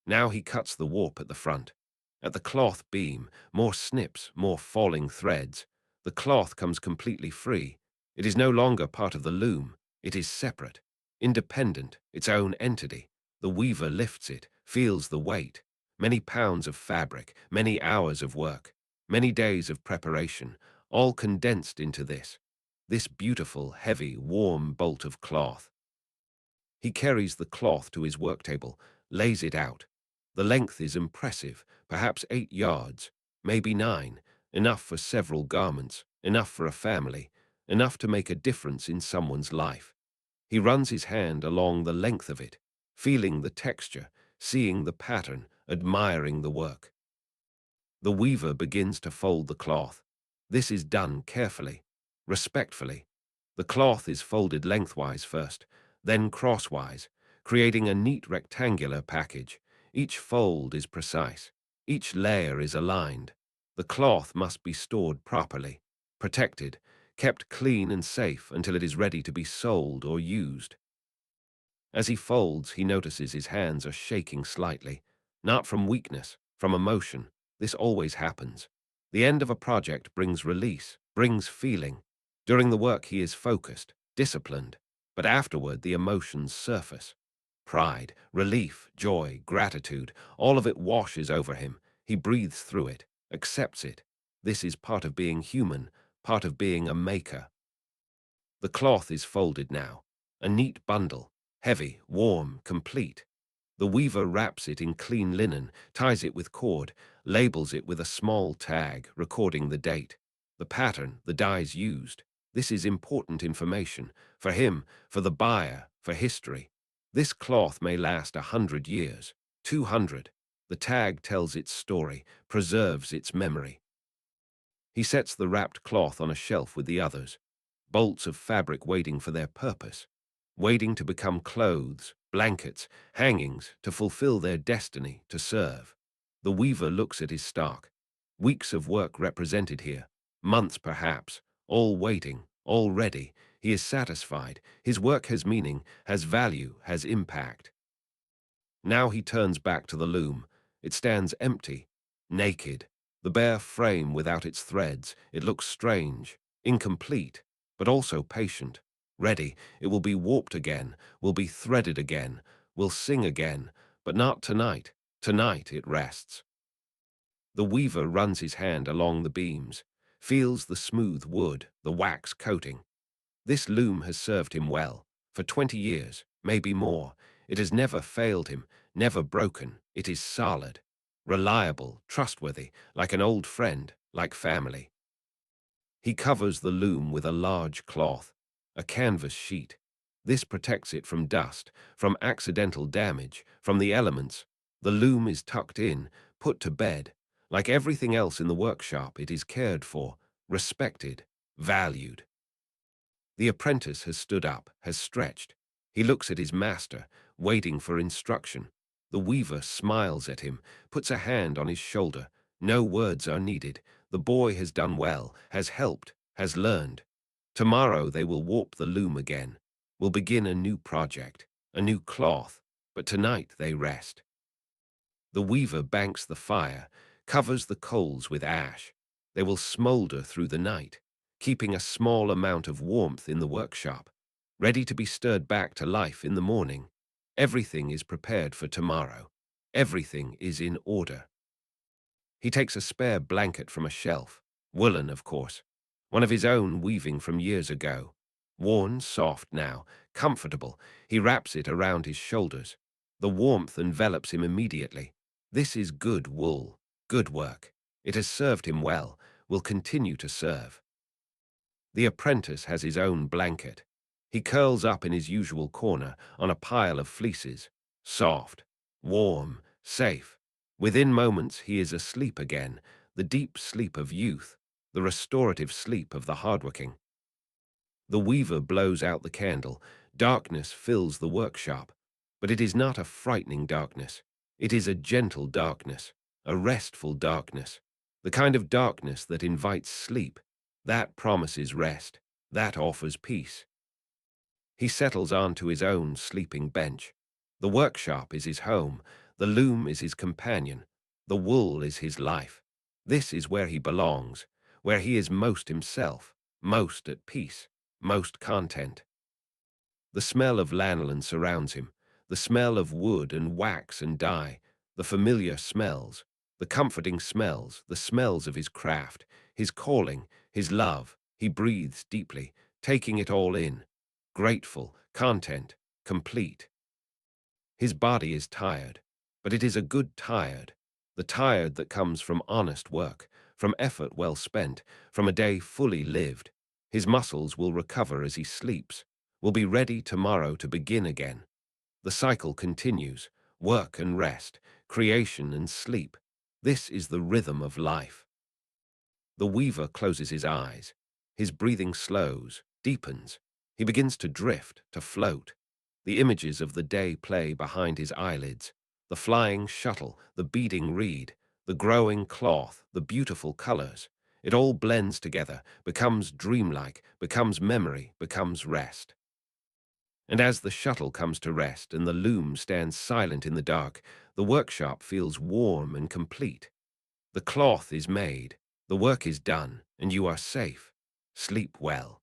Now he cuts the warp at the front. At the cloth beam, more snips, more falling threads. The cloth comes completely free. It is no longer part of the loom. It is separate, independent, its own entity. The weaver lifts it, feels the weight. Many pounds of fabric, many hours of work, many days of preparation, all condensed into this beautiful, heavy, warm bolt of cloth. He carries the cloth to his work table, lays it out. The length is impressive, perhaps 8 yards, maybe 9, enough for several garments, enough for a family, enough to make a difference in someone's life. He runs his hand along the length of it, feeling the texture, seeing the pattern, admiring the work. The weaver begins to fold the cloth. This is done carefully, respectfully. The cloth is folded lengthwise first, then crosswise, creating a neat rectangular package. Each fold is precise. Each layer is aligned. The cloth must be stored properly, protected, kept clean and safe until it is ready to be sold or used. As he folds, he notices his hands are shaking slightly, not from weakness, from emotion. This always happens. The end of a project brings release, brings feeling. During the work, he is focused, disciplined, but afterward the emotions surface. Pride, relief, joy, gratitude, all of it washes over him. He breathes through it, accepts it. This is part of being human, part of being a maker. The cloth is folded now, a neat bundle, heavy, warm, complete. The weaver wraps it in clean linen, ties it with cord, labels it with a small tag, recording the date, the pattern, the dyes used. This is important information, for him, for the buyer, for history. This cloth may last 100 years, 200. The tag tells its story, preserves its memory. He sets the wrapped cloth on a shelf with the others, bolts of fabric waiting for their purpose, waiting to become clothes, blankets, hangings, to fulfill their destiny, to serve. The weaver looks at his stock. Weeks of work represented here, months perhaps, all waiting, all ready. He is satisfied. His work has meaning, has value, has impact. Now he turns back to the loom. It stands empty, naked, the bare frame without its threads. It looks strange, incomplete, but also patient. Ready, it will be warped again, will be threaded again, will sing again, but not tonight. Tonight it rests. The weaver runs his hand along the beams, feels the smooth wood, the wax coating. This loom has served him well. For 20 years, maybe more. It has never failed him, never broken. It is solid, reliable, trustworthy, like an old friend, like family. He covers the loom with a large cloth, a canvas sheet. This protects it from dust, from accidental damage, from the elements. The loom is tucked in, put to bed. Like everything else in the workshop, it is cared for, respected, valued. The apprentice has stood up, has stretched. He looks at his master, waiting for instruction. The weaver smiles at him, puts a hand on his shoulder. No words are needed. The boy has done well, has helped, has learned. Tomorrow they will warp the loom again, will begin a new project, a new cloth, but tonight they rest. The weaver banks the fire, covers the coals with ash. They will smoulder through the night, keeping a small amount of warmth in the workshop, ready to be stirred back to life in the morning. Everything is prepared for tomorrow. Everything is in order. He takes a spare blanket from a shelf, woolen, of course, one of his own weaving from years ago. Worn, soft now, comfortable, he wraps it around his shoulders. The warmth envelops him immediately. This is good wool, good work. It has served him well, will continue to serve. The apprentice has his own blanket. He curls up in his usual corner on a pile of fleeces. Soft, warm, safe. Within moments he is asleep again, the deep sleep of youth, the restorative sleep of the hardworking. The weaver blows out the candle. Darkness fills the workshop. But it is not a frightening darkness. It is a gentle darkness, a restful darkness, the kind of darkness that invites sleep, that promises rest, that offers peace. He settles onto his own sleeping bench. The workshop is his home, the loom is his companion, the wool is his life. This is where he belongs, where he is most himself, most at peace, most content. The smell of lanolin surrounds him, the smell of wood and wax and dye, the familiar smells, the comforting smells, the smells of his craft, his calling, his love. He breathes deeply, taking it all in, grateful, content, complete. His body is tired, but it is a good tired, the tired that comes from honest work, from effort well spent, from a day fully lived. His muscles will recover as he sleeps, will be ready tomorrow to begin again. The cycle continues, work and rest, creation and sleep. This is the rhythm of life. The weaver closes his eyes. His breathing slows, deepens. He begins to drift, to float. The images of the day play behind his eyelids. The flying shuttle, the beading reed, the growing cloth, the beautiful colors. It all blends together, becomes dreamlike, becomes memory, becomes rest. And as the shuttle comes to rest and the loom stands silent in the dark, the workshop feels warm and complete. The cloth is made, the work is done, and you are safe. Sleep well.